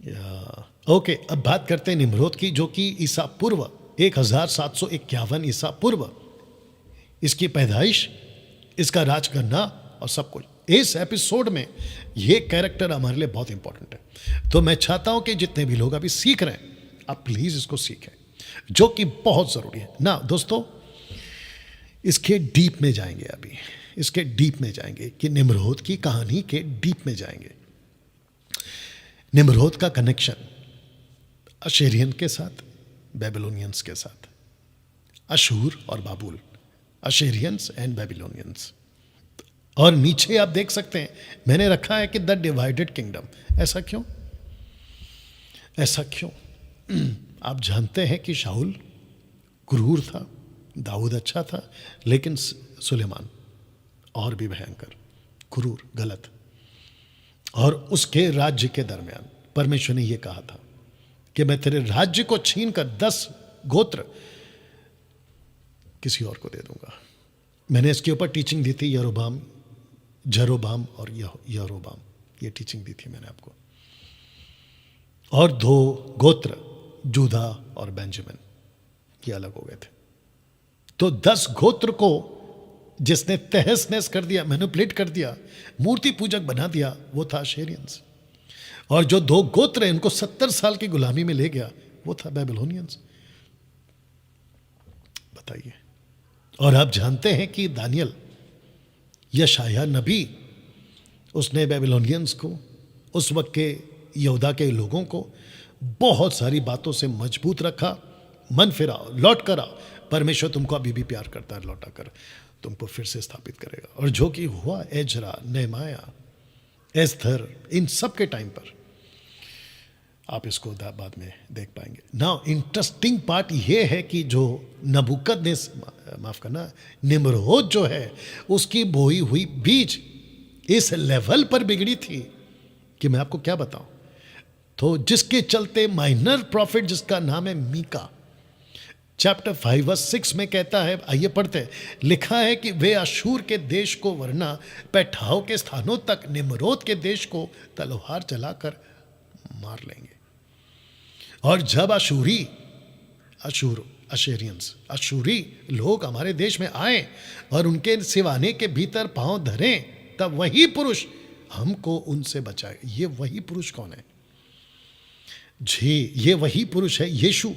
Okay, अब बात करते हैं निम्रोद की, जो कि ईसा पूर्व 1751 ईसा पूर्व इसकी पैदाइश, इसका राज करना और सब कुछ। इस एपिसोड में ये कैरेक्टर हमारे लिए बहुत इंपॉर्टेंट है। तो मैं चाहता हूं कि जितने भी लोग अभी सीख रहे हैं, आप प्लीज इसको सीखें, जो कि बहुत जरूरी है ना दोस्तों। इसके डीप में जाएंगे, अभी इसके डीप में जाएंगे कि निम्रोद की कहानी के डीप में जाएंगे। निम्रोद का कनेक्शन अशेरियन के साथ, बेबीलोनियंस के साथ, अशूर और बाबुल, अशेरियंस एंड बेबीलोनियंस। और नीचे आप देख सकते हैं मैंने रखा है कि द डिवाइडेड किंगडम। ऐसा क्यों? ऐसा क्यों? आप जानते हैं कि शाऊल क्रूर था, दाऊद अच्छा था, लेकिन सुलेमान और भी भयंकर, क्रूर, गलत। और उसके राज्य के दरमियान परमेश्वर ने यह कहा था कि मैं तेरे राज्य को छीन कर 10 गोत्र किसी और को दे दूंगा। मैंने इसके ऊपर टीचिंग दी थी, जेरोबाम और यरोबाम, ये टीचिंग दी थी मैंने आपको। और 2 गोत्र जूदा और बेंजामिन, ये अलग हो गए थे। तो 10 गोत्र को जिसने तहस नहस कर दिया, मैनिपुलेट कर दिया, मूर्ति पूजक बना दिया, वो था अशेरियंस। और जो 2 गोत्र हैं उनको 70 साल की गुलामी में ले गया, वो था बेबीलोनियंस। बताइए। और आप जानते हैं कि दानियल, यशाया नबी, उसने बेबीलोनियंस को, उस वक्त के यहूदा के लोगों को बहुत सारी बातों से मजबूत रखा। मन फिराओ, लौट कर आओ, परमेश्वर तुमको अभी भी प्यार करता है, लौटा कर तुमको फिर से स्थापित करेगा। और जो कि हुआ एजरा, नेहमाया, एस्थर, इन सब के टाइम पर। आप इसको बाद में देख पाएंगे। नाउ इंटरेस्टिंग पार्ट ये है कि जो माफ करना, निम्रोद जो है, उसकी बोई हुई बीज इस लेवल पर बिगड़ी थी कि मैं आपको क्या बताऊं। तो जिसके चलते माइनर प्रॉफिट, जिसका नाम है मीका, चैप्टर 5:6 में कहता है, आइए पढ़ते हैं। लिखा है कि वे अशूर के देश को वरना पैठाओं के स्थानों तक, निम्रोद के देश को तलवार चलाकर मार लेंगे। और जब अशूरी लोग हमारे देश में आए और उनके सिवाने के भीतर पांव धरें, तब वही पुरुष हमको उनसे बचाए। ये वही पुरुष कौन है जी? ये वही पुरुष है यीशु।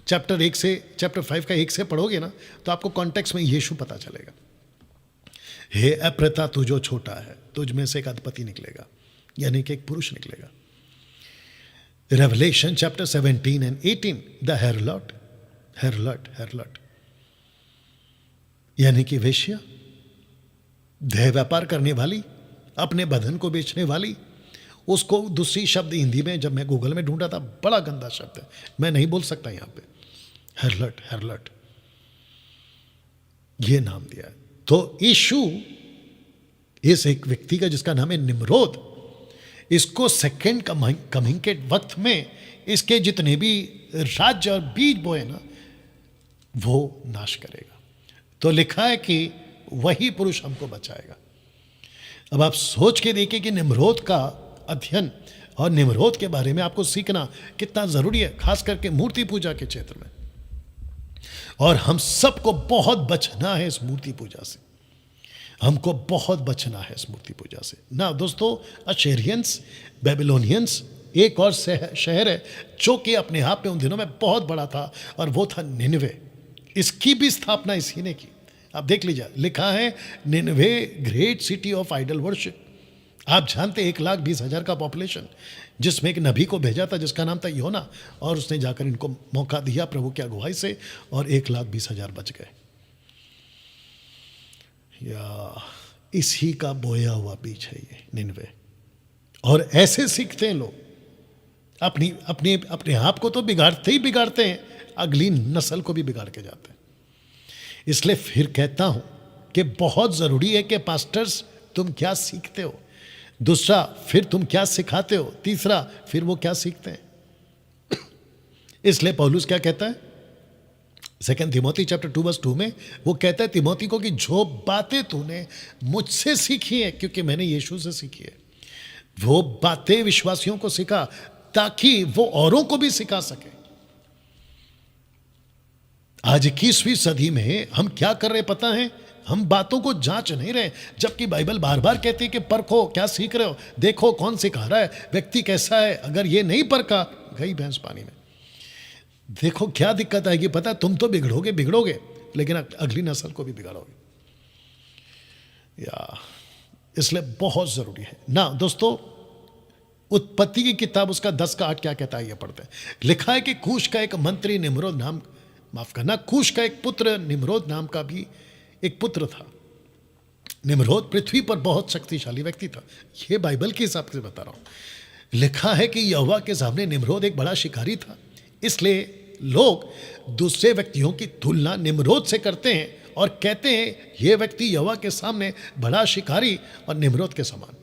चैप्टर 5 का 1 से पढ़ोगे ना, तो आपको कॉन्टेक्स्ट में यीशु पता चलेगा। हे अप्रथा, तू जो छोटा है, तुझ में से एक अधिपति निकलेगा, यानी कि एक पुरुष निकलेगा। रेवलेशन चैप्टर 17 and 18, द हेरलट, यानी कि वेश्या, देह व्यापार करने वाली, अपने बदन को बेचने वाली। उसको दूसरी शब्द हिंदी में जब मैं गूगल में ढूंढा था, बड़ा गंदा शब्द है, मैं नहीं बोल सकता यहां पे। हेरलट, ये नाम दिया है। तो यीशु इस एक व्यक्ति का जिसका नाम है निम्रोद, इसको सेकेंड कमिंग के वक्त में इसके जितने भी राज्य और बीज बोए ना, वो नाश करेगा। तो लिखा है कि वही पुरुष हमको बचाएगा। अब आप सोच के देखिए कि निम्रोद का अध्ययन और निम्रोद के बारे में आपको सीखना कितना जरूरी है, खास करके मूर्ति पूजा के क्षेत्र में। और हम सबको बहुत बचना है इस मूर्ति पूजा से, हमको बहुत बचना है इस मूर्ति पूजा से ना दोस्तों। अशेरियंस, बेबीलोनियंस एक और शहर है जो कि अपने आप में उन दिनों में बहुत बड़ा था, और वो था निनवे। इसकी भी स्थापना इसी ने की। आप देख लीजिए, लिखा है Nineveh great city of idol worship. आप जानते 1,20,000 का पॉपुलेशन, जिसमें एक नबी को भेजा था जिसका नाम था योना, और उसने जाकर इनको मौका दिया प्रभु की अगुवाई से, और 1,20,000 बच गए। या इसी का बोया हुआ बीज है ये निनवे। और ऐसे सीखते हैं लोग, अपने आप को तो बिगाड़ते ही बिगाड़ते हैं, अगली नस्ल को भी बिगाड़ के जाते हैं। इसलिए फिर कहता हूं कि बहुत जरूरी है कि पास्टर्स, तुम क्या सीखते हो, दूसरा फिर तुम क्या सिखाते हो, तीसरा फिर वो क्या सीखते हैं। इसलिए पौलुस क्या कहता है 2 तिमोथी चैप्टर 2:2 में, वो कहता है तिमोथी को कि जो बातें तूने मुझसे सीखी है, क्योंकि मैंने यीशु से सीखी है, वो बातें विश्वासियों को सिखा, ताकि वो औरों को भी सिखा सके। आज 21वीं सदी में हम क्या कर रहे पता है? हम बातों को जांच नहीं रहे, जबकि बाइबल बार बार कहती है कि परखो, क्या सीख रहे हो, देखो कौन सिखा रहा है, व्यक्ति कैसा है। अगर ये नहीं परखा, गई भैंस पानी में। देखो क्या दिक्कत आएगी पता, तुम तो बिगड़ोगे, लेकिन अगली नस्ल को भी बिगाड़ोगे। इसलिए बहुत जरूरी है ना दोस्तों। उत्पत्ति की किताब उसका 10:8 क्या कहता है, ये पढ़ते हैं। लिखा है कि कूश का एक मंत्री निम्रोद नाम, माफ करना, कूश का एक पुत्र निम्रोद नाम का भी एक पुत्र था। निम्रोद पृथ्वी पर बहुत शक्तिशाली व्यक्ति था। यह बाइबल के हिसाब से बता रहा हूं। लिखा है कि यहोवा के सामने निम्रोद एक बड़ा शिकारी था, इसलिए लोग दूसरे व्यक्तियों की तुलना निम्रोद से करते हैं और कहते हैं यह व्यक्ति यहोवा के सामने बड़ा शिकारी और निम्रोद के समान।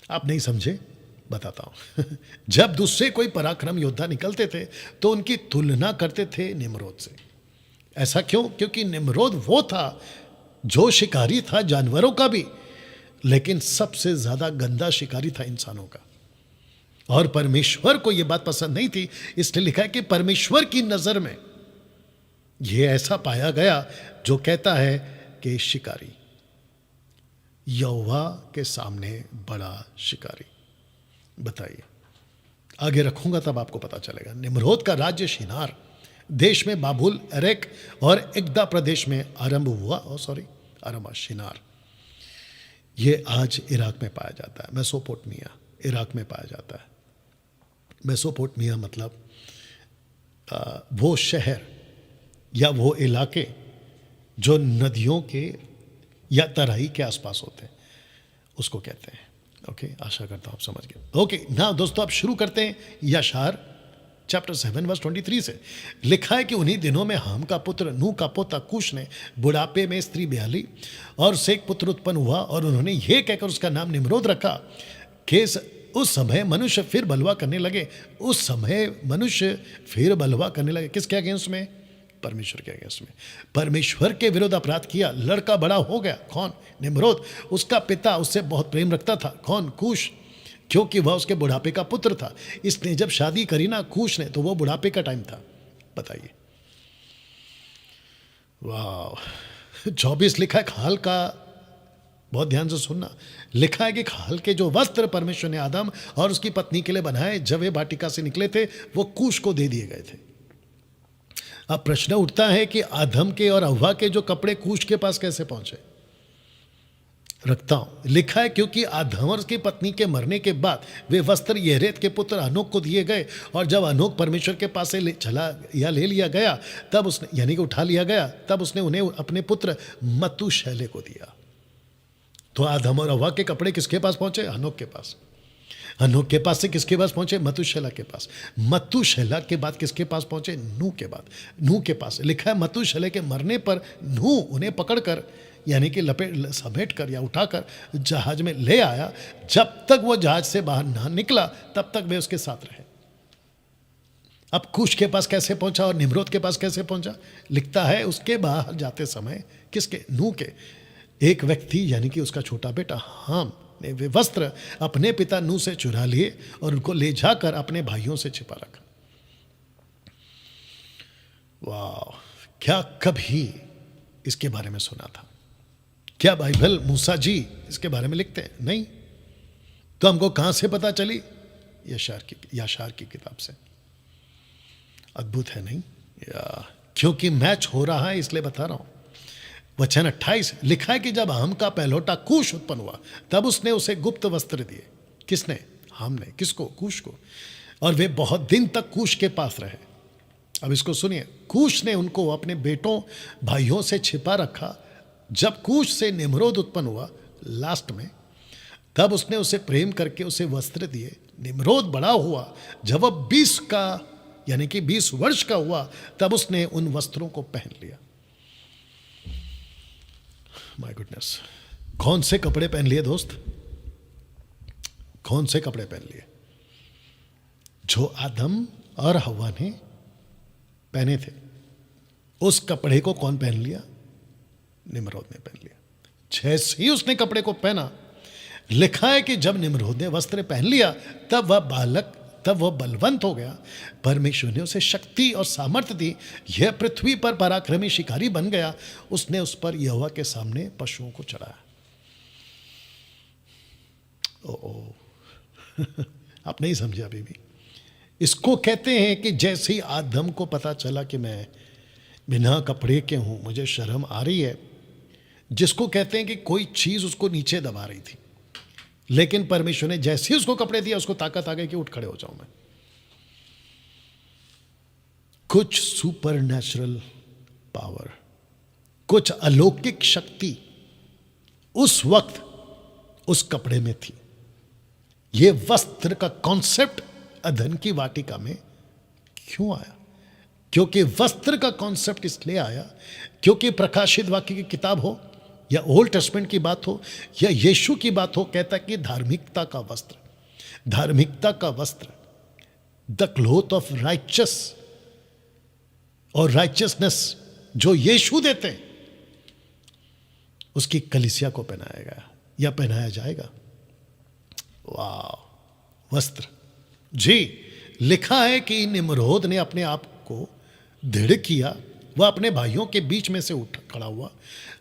आप नहीं समझे, बताता हूं। जब दूसरे कोई पराक्रम योद्धा निकलते थे तो उनकी तुलना करते थे निम्रोद से। ऐसा क्यों? क्योंकि निम्रोद वो था जो शिकारी था जानवरों का भी, लेकिन सबसे ज्यादा गंदा शिकारी था इंसानों का। और परमेश्वर को यह बात पसंद नहीं थी, इसलिए लिखा है कि परमेश्वर की नजर में यह ऐसा पाया गया जो कहता है कि शिकारी, यहोवा के सामने बड़ा शिकारी। बताइए, आगे रखूंगा तब आपको पता चलेगा। निम्रोद का राज्य शिनार देश में बाबुल, एरेक और इग्दा प्रदेश में आरंभ हुआ। शिनार ये आज इराक में पाया जाता है। मेसोपोटामिया इराक में पाया जाता है। मेसोपोटामिया मतलब वो शहर या वो इलाके जो नदियों के या तराई के आसपास होते हैं, उसको कहते हैं। ओके, आशा करता हूं आप समझ गए। ओके ना दोस्तों, अब शुरू करते हैं यशार चैप्टर 7 वर्स 23 से। लिखा है कि उन्हीं दिनों में हम का पुत्र नूह का पोता कुश ने बुढ़ापे में स्त्री ब्याली और उससे एक पुत्र उत्पन्न हुआ, और उन्होंने ये कहकर उसका नाम निम्रोद रखा कि उस समय मनुष्य फिर बलवा करने लगे। उस समय मनुष्य फिर बलवा करने लगे। किसके अगेंस्ट में? परमेश्वर के अगेंस्ट में। परमेश्वर के विरुद्ध अपराध किया। लड़का बड़ा हो गया। कौन? निम्रोद। उसका पिता उससे बहुत प्रेम रखता था। कौन? कूश, क्योंकि वह उसके बुढ़ापे का पुत्र था। इसने जब शादी करी ना कूश ने, तो वो बुढ़ापे का टाइम था। बताइए, वाह। 24 लिखा है खाल का, बहुत ध्यान से सुनना। लिखा है कि खाल के जो वस्त्र परमेश्वर ने आदम और उसकी पत्नी के लिए बनाए जब वे वाटिका से निकले थे, वो कूश को दे दिए गए थे। अब प्रश्न उठता है कि आदम के और हव्वा के जो कपड़े कूश के पास कैसे पहुंचे? रखता हूं। लिखा है क्योंकि आदम और उसकी पत्नी के मरने के बाद वे वस्त्र यहरेत के पुत्र अनोक को दिए गए, और जब अनोक परमेश्वर के पास से ले लिया गया, तब उसने, यानी कि उठा लिया गया, तब उसने उन्हें अपने पुत्र मतूशैले को दिया। तो आदम और हव्वा के कपड़े किसके पास पहुंचे? अनोक के पास। अनोक के पास से किसके पास पहुंचे? मतूशैला के पास। मतूशैला के बाद किसके पास पहुंचे? नूह के बाद। नूह के पास। लिखा है मतूशैला के मरने पर नूह उन्हें पकड़कर, यानी कि समेट कर या उठाकर जहाज में ले आया। जब तक वो जहाज से बाहर ना निकला तब तक वे उसके साथ रहे। अब कूश के पास कैसे पहुंचा और निम्रोद के पास कैसे पहुंचा? लिखता है उसके बाहर जाते समय, किसके? नूह के एक व्यक्ति, यानी कि उसका छोटा बेटा हाम ने वे वस्त्र अपने पिता नूह से चुरा लिए और उनको ले जाकर अपने भाइयों से छिपा रखा। वाह, क्या कभी इसके बारे में सुना था? क्या बाइबल मूसा जी इसके बारे में लिखते हैं? नहीं। तो हमको कहां से पता चली? यशार की किताब से। अद्भुत है नहीं? क्योंकि मैच हो रहा है इसलिए बता रहा हूं। वचन 28 लिखा है कि जब हम का पहलौटा कूश उत्पन्न हुआ, तब उसने उसे गुप्त वस्त्र दिए। किसने? हमने। किसको? कूश को। और वे बहुत दिन तक कूश के पास रहे। अब इसको सुनिए। कूश ने उनको अपने बेटों भाइयों से छिपा रखा। जब कूश से निम्रोद उत्पन्न हुआ लास्ट में, तब उसने उसे प्रेम करके उसे वस्त्र दिए। निम्रोद बड़ा हुआ। जब वह 20 का, यानी कि 20 वर्ष का हुआ, तब उसने उन वस्त्रों को पहन लिया। माय गुडनेस, कौन से कपड़े पहन लिए दोस्त? कौन से कपड़े पहन लिए? जो आदम और हव्वा ने पहने थे। उस कपड़े को कौन पहन लिया? निम्रोद ने पहन लिया। जैसे ही उसने कपड़े को पहना, लिखा है कि जब निम्रोद ने वस्त्र पहन लिया, तब वह बालक तब वह बलवंत हो गया। परमेश्वर ने उसे शक्ति और सामर्थ्य दी। यह पृथ्वी पर पराक्रमी शिकारी बन गया। उसने उस पर यहोवा के सामने पशुओं को चढ़ाया। ओ आप नहीं समझे अभी भी। इसको कहते हैं कि जैसे ही आदम को पता चला कि मैं बिना कपड़े के हूं, मुझे शर्म आ रही है, जिसको कहते हैं कि कोई चीज उसको नीचे दबा रही थी, लेकिन परमेश्वर ने जैसे ही उसको कपड़े दिया, उसको ताकत आ गई कि उठ खड़े हो जाऊं मैं। कुछ सुपर नेचुरल पावर, कुछ अलौकिक शक्ति उस वक्त उस कपड़े में थी। यह वस्त्र का कॉन्सेप्ट अदन की वाटिका में क्यों आया? क्योंकि वस्त्र का कॉन्सेप्ट इसलिए आया क्योंकि प्रकाशित वाक्य की किताब हो या ओल्ड टेस्टमेंट की बात हो या यीशु की बात हो, कहता कि धार्मिकता का वस्त्र, धार्मिकता का वस्त्र, द क्लोथ ऑफ राइचस और राइचसनेस जो यीशु देते हैं, उसकी कलीसिया को पहनाया गया या पहनाया जाएगा। वाह, वस्त्र। जी, लिखा है कि निम्रोद ने अपने आप को दृढ़ किया। वह अपने भाइयों के बीच में से उठ खड़ा हुआ,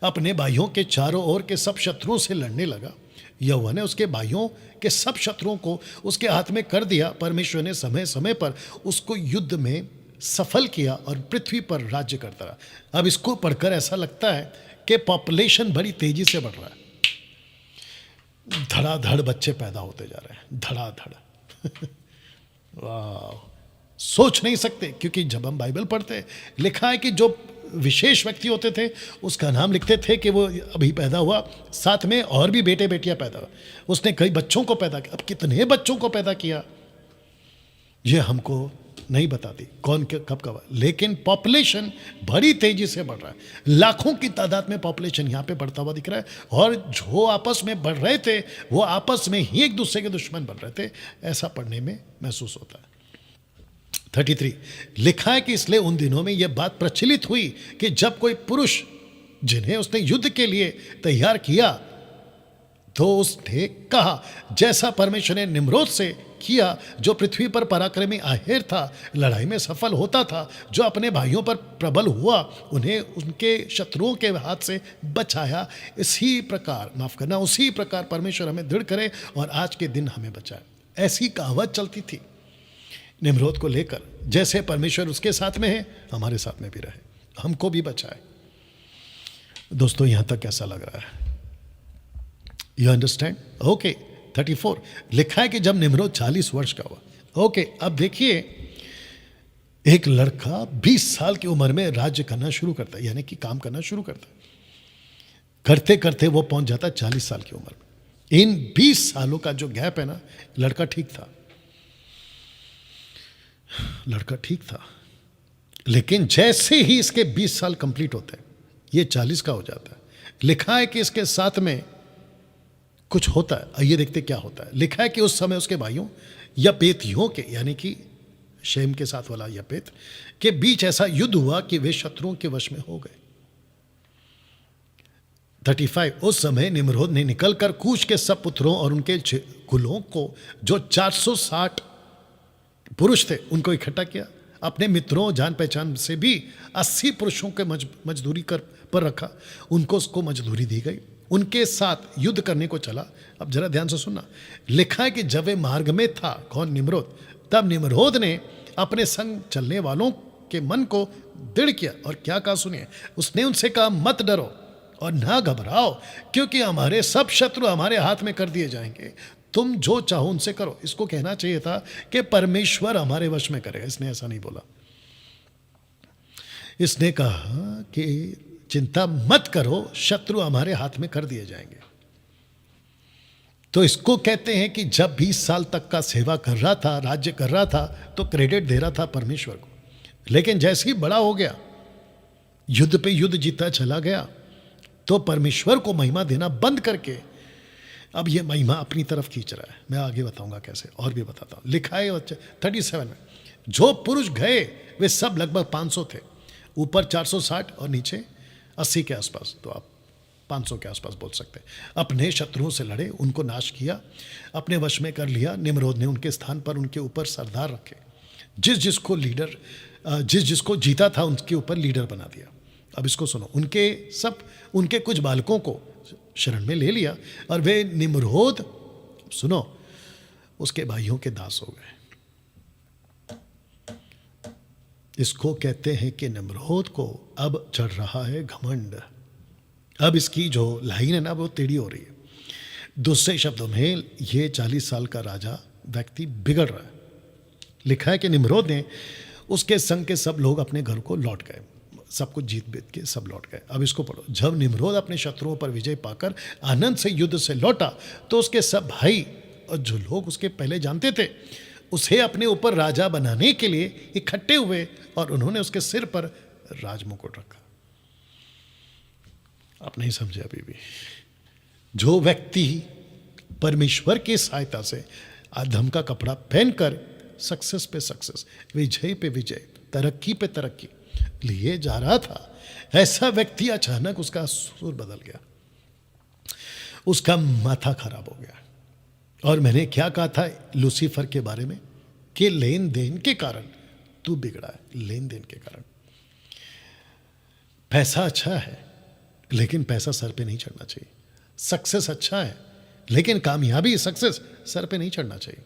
अपने भाइयों के चारों ओर के सब शत्रुओं से लड़ने लगा। यहोवा ने उसके भाइयों के सब शत्रुओं को उसके हाथ में कर दिया। परमेश्वर ने समय समय पर उसको युद्ध में सफल किया और पृथ्वी पर राज्य करता रहा। अब इसको पढ़कर ऐसा लगता है कि पॉपुलेशन बड़ी तेजी से बढ़ रहा है, धड़ाधड़ बच्चे पैदा होते जा रहे हैं, धड़ाधड़। वाह, सोच नहीं सकते। क्योंकि जब हम बाइबल पढ़ते हैं, लिखा है कि जो विशेष व्यक्ति होते थे उसका नाम लिखते थे कि वो अभी पैदा हुआ, साथ में और भी बेटे बेटियां पैदा हुआ। उसने कई बच्चों को पैदा किया। अब कितने बच्चों को पैदा किया ये हमको नहीं बताती कौन कब कब, लेकिन पॉपुलेशन बड़ी तेजी से बढ़ रहा है। लाखों की तादाद में पॉपुलेशन यहाँ पे बढ़ता हुआ दिख रहा है। और जो आपस में बढ़ रहे थे वो आपस में ही एक दूसरे के दुश्मन बन रहे थे, ऐसा पढ़ने में महसूस होता है। 33 लिखा है कि इसलिए उन दिनों में यह बात प्रचलित हुई कि जब कोई पुरुष जिन्हें उसने युद्ध के लिए तैयार किया, तो उसने कहा, जैसा परमेश्वर ने निम्रोद से किया, जो पृथ्वी पर पराक्रमी आहेर था, लड़ाई में सफल होता था, जो अपने भाइयों पर प्रबल हुआ, उन्हें उनके शत्रुओं के हाथ से बचाया, इसी प्रकार, माफ करना, उसी प्रकार परमेश्वर हमें दृढ़ करे और आज के दिन हमें बचाए। ऐसी कहावत चलती थी निम्रोद को लेकर, जैसे परमेश्वर उसके साथ में है, हमारे साथ में भी रहे, हमको भी बचाए। दोस्तों, यहां तक कैसा लग रहा है? You understand? ओके। 34 लिखा है कि जब निम्रोद 40 वर्ष का हुआ। ओके, अब देखिए, एक लड़का 20 साल की उम्र में राज्य करना शुरू करता है, यानी कि काम करना शुरू करता है। करते करते वो पहुंच जाता है 40 साल की उम्र में। इन 20 सालों का जो गैप है ना, लड़का ठीक था, लड़का ठीक था। लेकिन जैसे ही इसके 20 साल कंप्लीट होते हैं, ये 40 का हो जाता है। लिखा है कि इसके साथ में कुछ होता है। आइए देखते क्या होता है। लिखा है कि उस समय उसके भाइयों यपेतियों के, यानी कि शेम के साथ वाला यपेत के बीच ऐसा युद्ध हुआ कि वे शत्रुओं के वश में हो गए। 35 उस समय निम्रोद ने निकलकर कूश के सब पुत्रों और उनके कुलों को, जो 460 पुरुष थे, उनको इकट्ठा किया। अपने मित्रों जान पहचान से भी 80 पुरुषों के मजदूरी पर रखा। उनको उसको मजदूरी दी गई, उनके साथ युद्ध करने को चला। अब जरा ध्यान से सुनना। लिखा है कि जब वे मार्ग में था, कौन? निम्रोद, तब निम्रोद ने अपने संग चलने वालों के मन को दृढ़ किया और क्या कहा सुनिए। उसने उनसे कहा, मत डरो और ना घबराओ, क्योंकि हमारे सब शत्रु हमारे हाथ में कर दिए जाएंगे। तुम जो चाहो उनसे करो। इसको कहना चाहिए था कि परमेश्वर हमारे वश में करेगा। इसने ऐसा नहीं बोला। इसने कहा कि चिंता मत करो, शत्रु हमारे हाथ में कर दिए जाएंगे। तो इसको कहते हैं कि जब 20 साल तक का सेवा कर रहा था, राज्य कर रहा था, तो क्रेडिट दे रहा था परमेश्वर को। लेकिन जैसे ही बड़ा हो गया, युद्ध पे युद्ध जीता चला गया, तो परमेश्वर को महिमा देना बंद करके अब ये महिमा अपनी तरफ खींच रहा है। मैं आगे बताऊंगा कैसे, और भी बताता हूं। लिखा है 37 में, जो पुरुष गए वे सब लगभग 500 थे, ऊपर 460 और नीचे 80 के आसपास। तो आप 500 के आसपास बोल सकते हैं। अपने शत्रुओं से लड़े, उनको नाश किया, अपने वश में कर लिया। निम्रोद ने उनके स्थान पर उनके ऊपर सरदार रखे, जिस जिसको जीता था उनके ऊपर लीडर बना दिया। अब इसको सुनो, उनके कुछ बालकों को शरण में ले लिया और वे निम्रोद, सुनो, उसके भाइयों के दास हो गए। इसको कहते हैं कि निम्रोद को अब चढ़ रहा है घमंड। अब इसकी जो लाइन है ना वो टेढ़ी हो रही है। दूसरे शब्दों में ये 40 साल का राजा व्यक्ति बिगड़ रहा है। लिखा है कि निम्रोद ने, उसके संग के सब लोग अपने घर को लौट गए, सब कुछ जीत बीत के सब लौट गए। अब इसको पढ़ो। जब निम्रोद अपने शत्रुओं पर विजय पाकर आनंद से युद्ध से लौटा तो उसके सब भाई और जो लोग उसके पहले जानते थे उसे अपने ऊपर राजा बनाने के लिए इकट्ठे हुए और उन्होंने उसके सिर पर राजमुकुट रखा। आप नहीं समझे अभी भी। जो व्यक्ति परमेश्वर की सहायता से आधम का कपड़ा पहनकर सक्सेस पे सक्सेस, विजय पे विजय, तरक्की पे तरक्की लिए जा रहा था, ऐसा व्यक्ति अचानक उसका सुर बदल गया, उसका माथा खराब हो गया। और मैंने क्या कहा था लूसीफर के बारे में कि लेन देन के कारण तू बिगड़ा है। लेन देन के कारण पैसा अच्छा है लेकिन पैसा सर पे नहीं चढ़ना चाहिए। सक्सेस अच्छा है लेकिन कामयाबी, सक्सेस सर पे नहीं चढ़ना चाहिए।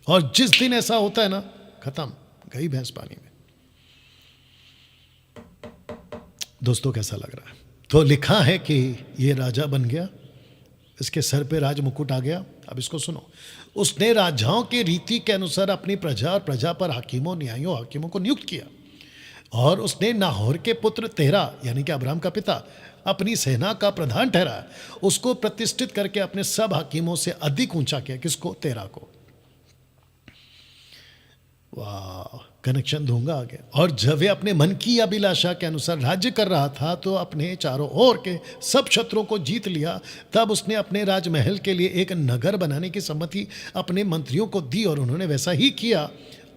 और जिस दिन ऐसा होता है ना, खत्म, गई भैंस पानी में। दोस्तों कैसा लग रहा है? तो लिखा है कि ये राजा बन गया, इसके सर पे राज मुकुट आ गया। अब इसको सुनो। उसने राजाओं के रीति के अनुसार अपनी प्रजा और प्रजा पर हाकिमों को नियुक्त किया। और उसने नाहोर के पुत्र तेरा, यानी कि अब्राहम का पिता, अपनी सेना का प्रधान ठहराया। उसको प्रतिष्ठित करके अपने सब हाकिमों से अधिक ऊंचा किया। किसको? तेरा को। वाह, कनेक्शन दूंगा आगे। और जब वे अपने मन की अभिलाषा के अनुसार राज्य कर रहा था तो अपने चारों ओर के सब शत्रुओं को जीत लिया। तब उसने अपने राजमहल के लिए एक नगर बनाने की सम्मति अपने मंत्रियों को दी और उन्होंने वैसा ही किया।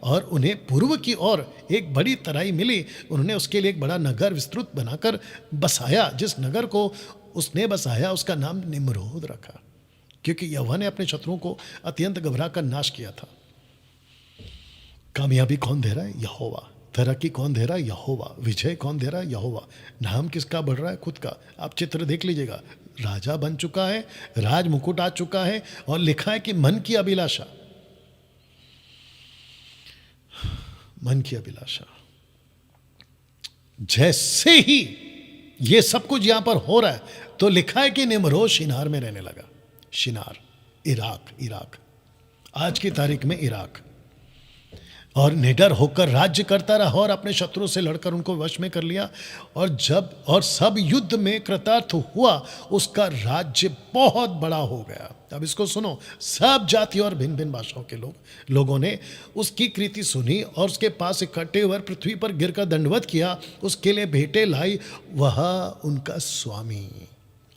और उन्हें पूर्व की ओर एक बड़ी तराई मिली, उन्होंने उसके लिए एक बड़ा नगर विस्तृत बनाकर बसाया। जिस नगर को उसने बसाया उसका नाम निम्रोद रखा, क्योंकि यहोवा ने अपने शत्रुओं को अत्यंत घबरा कर नाश किया था। कामयाबी कौन दे रहा है? यहोवा। तरक्की कौन दे रहा है? यहोवा। विजय कौन दे रहा है? यहोवा। नाम किसका बढ़ रहा है? खुद का। आप चित्र देख लीजिएगा, राजा बन चुका है, राज मुकुट आ चुका है, और लिखा है कि मन की अभिलाषा, मन की अभिलाषा। जैसे ही ये सब कुछ यहां पर हो रहा है तो लिखा है कि निम्रोद शिनार में रहने लगा। शिनार, इराक, आज की तारीख में इराक। और निडर होकर राज्य करता रहा और अपने शत्रुओं से लड़कर उनको वश में कर लिया। और सब युद्ध में कृतार्थ हुआ, उसका राज्य बहुत बड़ा हो गया। अब इसको सुनो। सब जाति और भिन्न भिन्न भाषाओं के लोगों ने उसकी कृति सुनी और उसके पास इकट्ठे हुए पृथ्वी पर गिरकर दंडवत किया। उसके लिए भेंटें लाई। वह उनका स्वामी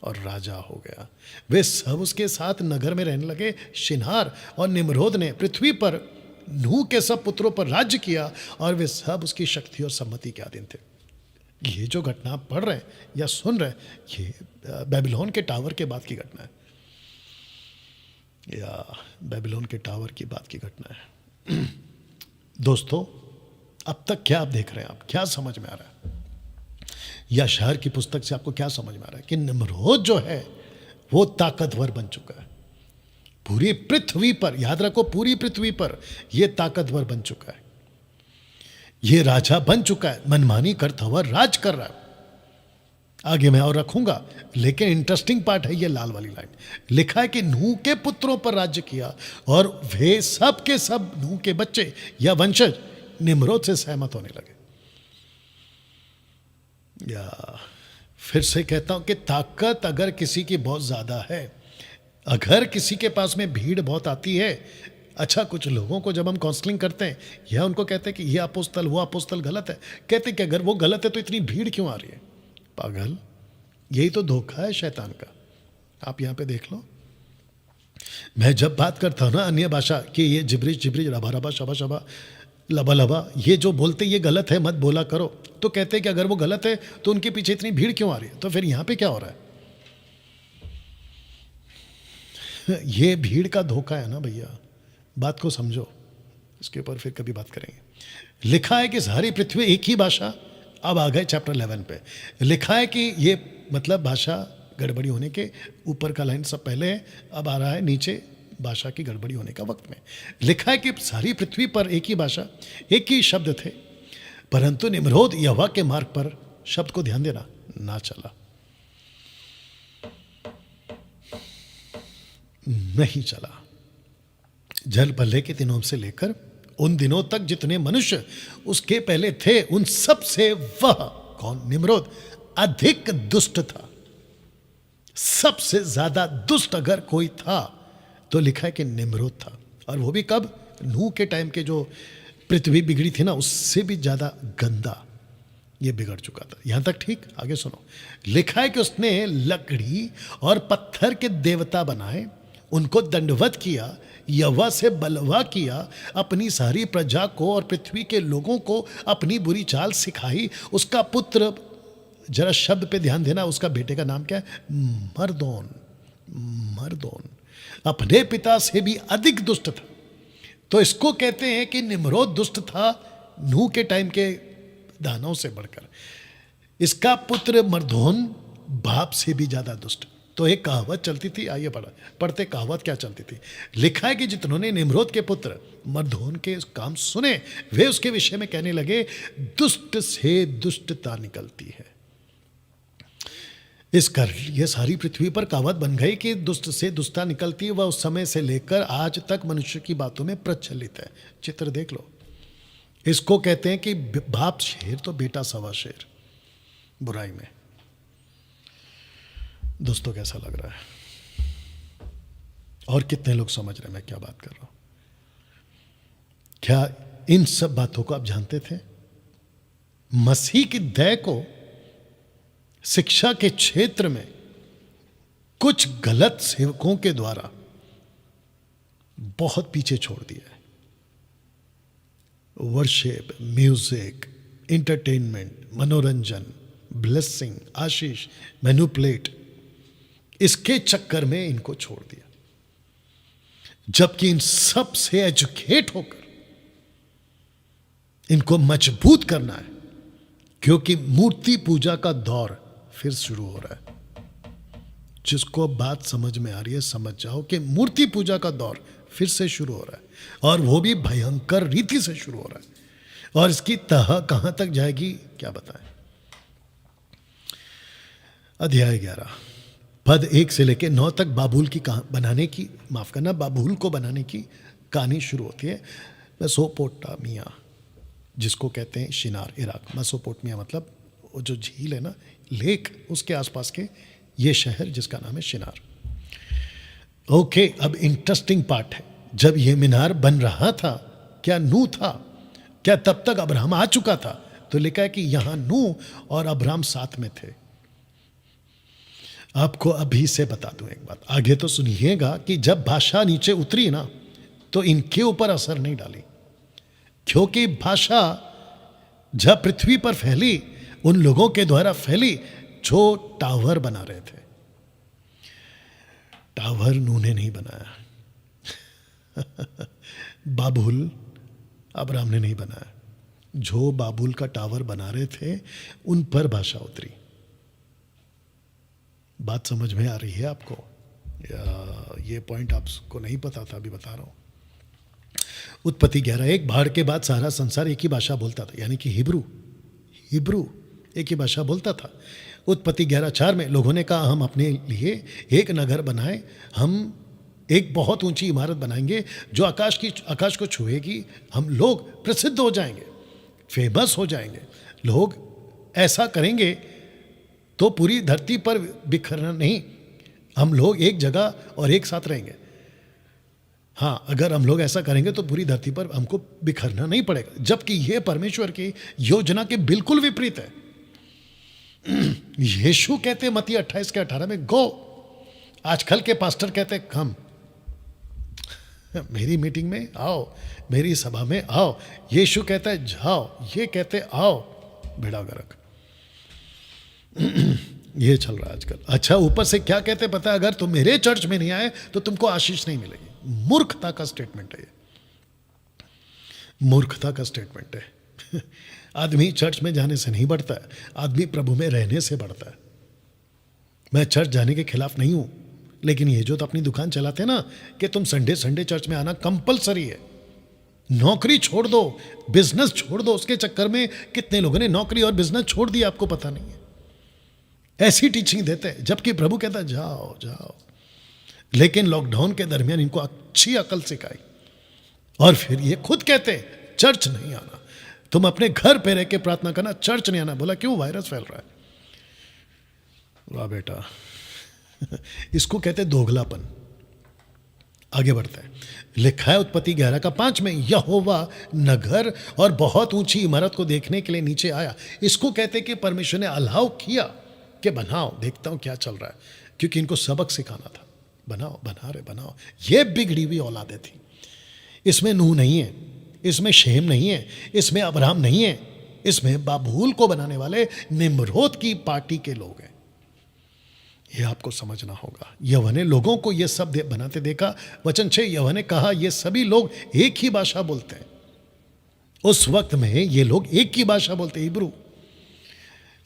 और राजा हो गया। वे सब उसके साथ नगर में रहने लगे। शिनार और निम्रोद ने पृथ्वी पर नूह के सब पुत्रों पर राज्य किया और वे सब उसकी शक्ति और सम्मति के अधीन थे। ये जो घटना आप पढ़ रहे हैं या सुन रहे हैं, ये बेबीलोन के टावर के बाद की घटना है, या बेबीलोन के टावर की बात की घटना है। दोस्तों, अब तक क्या आप देख रहे हैं? आप क्या समझ में आ रहा है? या शहर की पुस्तक से आपको क्या समझ में आ रहा है? कि निम्रोद जो है वो ताकतवर बन चुका है। पूरी पृथ्वी पर, याद रखो, पूरी पृथ्वी पर यह ताकतवर बन चुका है। यह राजा बन चुका है, मनमानी करता हुआ राज कर रहा है। आगे मैं और रखूंगा, लेकिन इंटरेस्टिंग पार्ट है ये लाल वाली लाइन। लिखा है कि नूह के पुत्रों पर राज्य किया और वे सब के सब नूह के बच्चे या वंशज निम्रोद से सहमत होने लगे। या फिर से कहता हूं कि ताकत अगर किसी की बहुत ज्यादा है, अगर किसी के पास में भीड़ बहुत आती है। अच्छा, कुछ लोगों को जब हम काउंसलिंग करते हैं या उनको कहते हैं कि ये अपोस्तल वो अपोस्तल गलत है, कहते हैं कि अगर वो गलत है तो इतनी भीड़ क्यों आ रही है? पागल, यही तो धोखा है शैतान का। आप यहाँ पे देख लो। मैं जब बात करता हूँ ना अन्य भाषा कि ये जिब्रिज रबा रबा शबा शबा लबा लबा, ये जो बोलते ये गलत है, मत बोला करो, तो कहते हैं कि अगर वो गलत है तो उनके पीछे इतनी भीड़ क्यों आ रही है? तो फिर यहाँ पे क्या हो रहा है? ये भीड़ का धोखा है ना भैया, बात को समझो, इसके ऊपर फिर कभी बात करेंगे। लिखा है कि सारी पृथ्वी एक ही भाषा, अब आ गए चैप्टर 11 पे। लिखा है कि ये मतलब भाषा गड़बड़ी होने के, ऊपर का लाइन सब पहले है, अब आ रहा है नीचे भाषा की गड़बड़ी होने का वक्त में। लिखा है कि सारी पृथ्वी पर एक ही भाषा, एक ही शब्द थे, परंतु निम्रोद यहोवा के मार्ग पर, शब्द को ध्यान देना, ना चला, नहीं चला। जल प्रलय के दिनों से लेकर उन दिनों तक जितने मनुष्य उसके पहले थे, उन सब से वह कौन, निम्रोद, अधिक दुष्ट था। सबसे ज्यादा दुष्ट अगर कोई था तो लिखा है कि निम्रोद था। और वो भी कब, नूह के टाइम के जो पृथ्वी बिगड़ी थी ना, उससे भी ज्यादा गंदा ये बिगड़ चुका था। यहां तक ठीक, आगे सुनो। लिखा है कि उसने लकड़ी और पत्थर के देवता बनाए, उनको दंडवत किया, यहोवा से बलवा किया, अपनी सारी प्रजा को और पृथ्वी के लोगों को अपनी बुरी चाल सिखाई। उसका पुत्र, जरा शब्द पे ध्यान देना, उसका बेटे का नाम क्या है, मरदोन। मरदोन अपने पिता से भी अधिक दुष्ट था। तो इसको कहते हैं कि निम्रोद दुष्ट था नूह के टाइम के दानों से बढ़कर। इसका पुत्र मरदोन बाप से भी ज्यादा दुष्ट। तो एक कहावत चलती थी, आइए पढ़ते कहावत क्या चलती थी। लिखा है कि जिन्होंने निम्रोद के पुत्र मरदोन के काम सुने, वे उसके विषय में कहने लगे, दुष्ट से दुष्टता निकलती है। इस कर ये सारी पृथ्वी पर कहावत बन गई कि दुष्ट से दुष्टता निकलती है। वह उस समय से लेकर आज तक मनुष्य की बातों में प्रचलित है। चित्र देख लो। इसको कहते हैं कि बाप शेर तो बेटा सवा शेर बुराई में। दोस्तों कैसा लग रहा है, और कितने लोग समझ रहे हैं मैं क्या बात कर रहा हूं? क्या इन सब बातों को आप जानते थे? मसीह की दया को शिक्षा के क्षेत्र में कुछ गलत सेवकों के द्वारा बहुत पीछे छोड़ दिया है। वर्शिप, म्यूजिक, एंटरटेनमेंट, मनोरंजन, ब्लेसिंग, आशीष, मैनिपुलेट, इसके चक्कर में इनको छोड़ दिया। जबकि इन सब से एजुकेट होकर इनको मजबूत करना है, क्योंकि मूर्ति पूजा का दौर फिर शुरू हो रहा है। जिसको बात समझ में आ रही है समझ जाओ कि मूर्ति पूजा का दौर फिर से शुरू हो रहा है, और वो भी भयंकर रीति से शुरू हो रहा है। और इसकी तह कहां तक जाएगी क्या बताएं। अध्याय 11 पद 1 से लेकर 9 तक बाबुल की बनाने की, माफ करना, बाबुल को बनाने की कहानी शुरू होती है। मेसोपोटामिया, जिसको कहते हैं शिनार, इराक। मेसोपोटामिया मतलब वो जो झील है ना, लेक, उसके आसपास के ये शहर जिसका नाम है शिनार। ओके, अब इंटरेस्टिंग पार्ट है। जब ये मीनार बन रहा था, क्या नूह था? क्या तब तक अब्राहम आ चुका था? तो लिखा है कि यहां नूह और अब्राहम साथ में थे। आपको अभी से बता दूं एक बात, आगे तो सुनिएगा कि जब भाषा नीचे उतरी ना, तो इनके ऊपर असर नहीं डाली, क्योंकि भाषा जब पृथ्वी पर फैली, उन लोगों के द्वारा फैली जो टावर बना रहे थे। टावर नूह ने नहीं बनाया बाबुल अब्राहम ने नहीं बनाया। जो बाबुल का टावर बना रहे थे, उन पर भाषा उतरी। बात समझ में आ रही है आपको, या ये पॉइंट आपको नहीं पता था? अभी बता रहा हूं। उत्पत्ति 11:1, बाढ़ के बाद सारा संसार एक ही भाषा बोलता था, यानी कि हिब्रू एक ही भाषा बोलता था। उत्पत्ति 11:4 में लोगों ने कहा, हम अपने लिए एक नगर बनाए, हम एक बहुत ऊंची इमारत बनाएंगे जो आकाश को छुएगी। हम लोग प्रसिद्ध हो जाएंगे, फेमस हो जाएंगे। लोग ऐसा करेंगे तो पूरी धरती पर बिखरना नहीं, हम लोग एक जगह और एक साथ रहेंगे। हाँ, अगर हम लोग ऐसा करेंगे तो पूरी धरती पर हमको बिखरना नहीं पड़ेगा। जबकि यह परमेश्वर की योजना के बिल्कुल विपरीत है। यीशु कहते मत्ती 28:18 में, गो। आजकल के पास्टर कहते कम, मेरी मीटिंग में आओ, मेरी सभा में आओ। यीशु कहता है जाओ, ये कहते आओ, भिड़ा गर्क। ये चल रहा है आजकल। अच्छा, ऊपर से क्या कहते पता है, अगर तुम मेरे चर्च में नहीं आए तो तुमको आशीष नहीं मिलेगी। मूर्खता का स्टेटमेंट है ये, मूर्खता का स्टेटमेंट है। आदमी चर्च में जाने से नहीं बढ़ता है, आदमी प्रभु में रहने से बढ़ता है। मैं चर्च जाने के खिलाफ नहीं हूं, लेकिन ये जो तो अपनी दुकान चलाते हैं ना कि तुम संडे संडे चर्च में आना कंपलसरी है, नौकरी छोड़ दो, बिजनेस छोड़ दो, उसके चक्कर में कितने लोगों ने नौकरी और बिजनेस छोड़ दिया आपको पता नहीं है। ऐसी टीचिंग देते हैं, जबकि प्रभु कहता है जाओ जाओ। लेकिन लॉकडाउन के दरमियान इनको अच्छी अकल सिखाई और फिर ये खुद कहते चर्च नहीं आना, तुम अपने घर पे रह के प्रार्थना करना, चर्च नहीं आना। बोला क्यों? वायरस फैल रहा है। वाह बेटा, इसको कहते दोगलापन। आगे बढ़ता है, लिखा है उत्पत्ति 11:5 में, यहोवा नगर और बहुत ऊंची इमारत को देखने के लिए नीचे आया। इसको कहते कि परमेश्वर ने अलाउ किया कि बनाओ, देखता हूं क्या चल रहा है, क्योंकि इनको सबक सिखाना था। बनाओ, बना रहे बनाओ। ये बिगड़ी हुई औलादे थी। इसमें नूह नहीं है, इसमें शेम नहीं है, इसमें अब्राहम नहीं है, इसमें बाबूल को बनाने वाले निम्रोद की पार्टी के लोग हैं। यह आपको समझना होगा। यहोवा ने लोगों को यह सब बनाते देखा। वचन 6, यहोवा ने कहा ये सभी लोग एक ही भाषा बोलते हैं। उस वक्त में ये लोग एक ही भाषा बोलते हैं, हिब्रू।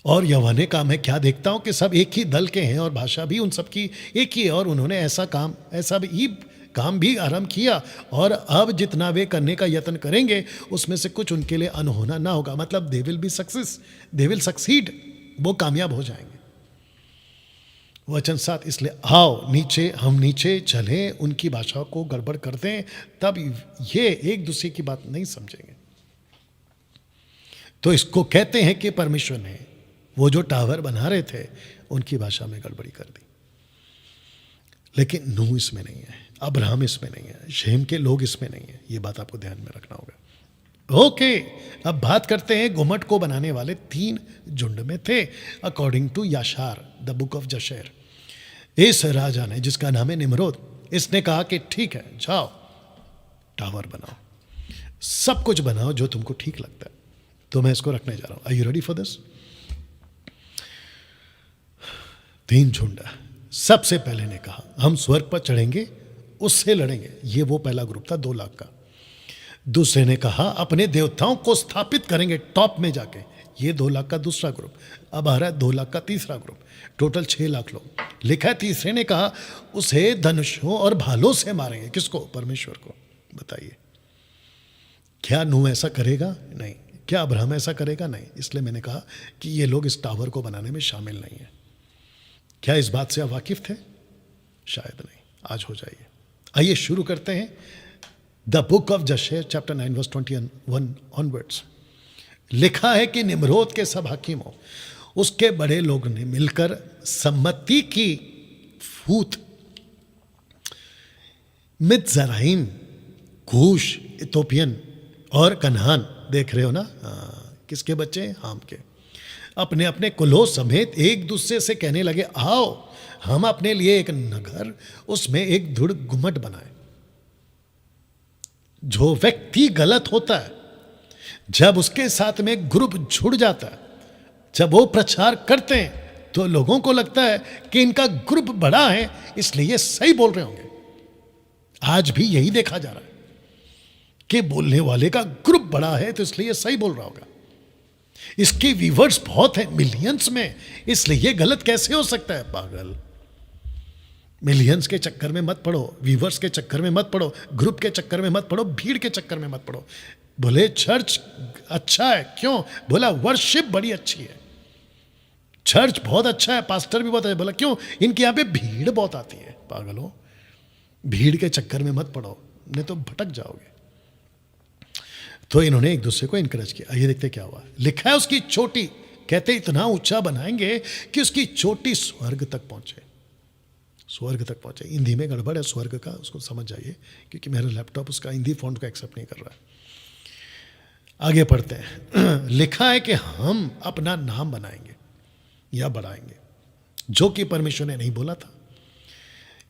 और यहोवा ने कहा मैं क्या देखता हूं कि सब एक ही दल के हैं और भाषा भी उन सब की एक ही है, और उन्होंने ऐसा भी काम भी आरंभ किया, और अब जितना वे करने का यत्न करेंगे उसमें से कुछ उनके लिए अनहोना ना होगा। मतलब they will be success, they will succeed, वो कामयाब हो जाएंगे। वचन 7, इसलिए आओ नीचे, हम नीचे चलें, उनकी भाषा को गड़बड़ कर दें, तब ये एक दूसरे की बात नहीं समझेंगे। तो इसको कहते हैं कि परमेश्वर ने वो जो टावर बना रहे थे उनकी भाषा में गड़बड़ी कर दी। लेकिन नूह इसमें नहीं है, अब्राहम इसमें नहीं है, शेम के लोग इसमें नहीं है। ये बात आपको ध्यान में रखना होगा। ओके, अब बात करते हैं गुम्मट को बनाने वाले 3 झुंड में थे। According to Jasher, the book of Jasher, इस राजा ने, जिसका नाम है निम्रोद, इसने कहा कि ठीक है जाओ टावर बनाओ, सब कुछ बनाओ जो तुमको ठीक लगता है। तो मैं इसको रखने जा रहा हूं। Are you ready for this? 3 झुंड। सबसे पहले ने कहा हम स्वर्ग पर चढ़ेंगे, उससे लड़ेंगे। ये वो पहला ग्रुप था 2 लाख का। दूसरे ने कहा अपने देवताओं को स्थापित करेंगे टॉप में जाके। ये 2 लाख का दूसरा ग्रुप। अब आ रहा है 2 लाख का तीसरा ग्रुप। टोटल 6 लाख लोग। लिखा है तीसरे ने कहा उसे धनुषों और भालों से मारेंगे। किसको? परमेश्वर को। बताइए, क्या नूह ऐसा करेगा? नहीं। क्या अब्राहम ऐसा करेगा? नहीं। इसलिए मैंने कहा कि ये लोग इस टावर को बनाने में शामिल नहीं है। क्या इस बात से आप वाकिफ थे? शायद नहीं। आज हो जाइए। आइए शुरू करते हैं। The book of Jasher chapter 9 verse 21 onwards. लिखा है कि निम्रोद के सब हकीमों, उसके बड़े लोग ने मिलकर सम्मति की फूत मित्जराइम, कूश, इथोपियन और कनान, देख रहे हो ना? किसके बच्चे? हाम के। अपने अपने कुलों समेत एक दूसरे से कहने लगे आओ हम अपने लिए एक नगर, उसमें एक दृढ़ गुम्मट बनाए। जो व्यक्ति गलत होता है, जब उसके साथ में ग्रुप जुड़ जाता है, जब वो प्रचार करते हैं तो लोगों को लगता है कि इनका ग्रुप बड़ा है इसलिए ये सही बोल रहे होंगे। आज भी यही देखा जा रहा है कि बोलने वाले का ग्रुप बड़ा है तो इसलिए ये सही बोल रहा होगा। इसके व्यूअर्स बहुत हैं, मिलियंस में, इसलिए ये गलत कैसे हो सकता है? पागल। मिलियंस के चक्कर में मत पड़ो, व्यूअर्स के चक्कर में मत पड़ो, ग्रुप के चक्कर में मत पड़ो, भीड़ के चक्कर में मत पड़ो। बोले चर्च अच्छा है, क्यों? बोला वर्शिप बड़ी अच्छी है, चर्च बहुत अच्छा है, पास्टर भी बहुत अच्छा। बोला क्यों? इनके यहाँ पे भीड़ बहुत आती है। पागलो, भीड़ के चक्कर में मत पड़ो, नहीं तो भटक जाओगे। तो इन्होंने एक दूसरे को इनकरेज किया। ये देखते क्या हुआ। लिखा है उसकी चोटी, कहते इतना ऊंचा बनाएंगे कि उसकी चोटी स्वर्ग तक पहुंचे। स्वर्ग तक पहुंचे। हिंदी में गड़बड़ है स्वर्ग का, उसको समझ जाइए, क्योंकि मेरा लैपटॉप उसका हिंदी फॉन्ट को एक्सेप्ट नहीं कर रहा है। आगे पढ़ते हैं। लिखा है कि हम अपना नाम बनाएंगे या बढ़ाएंगे, जो कि परमेश्वर ने नहीं बोला था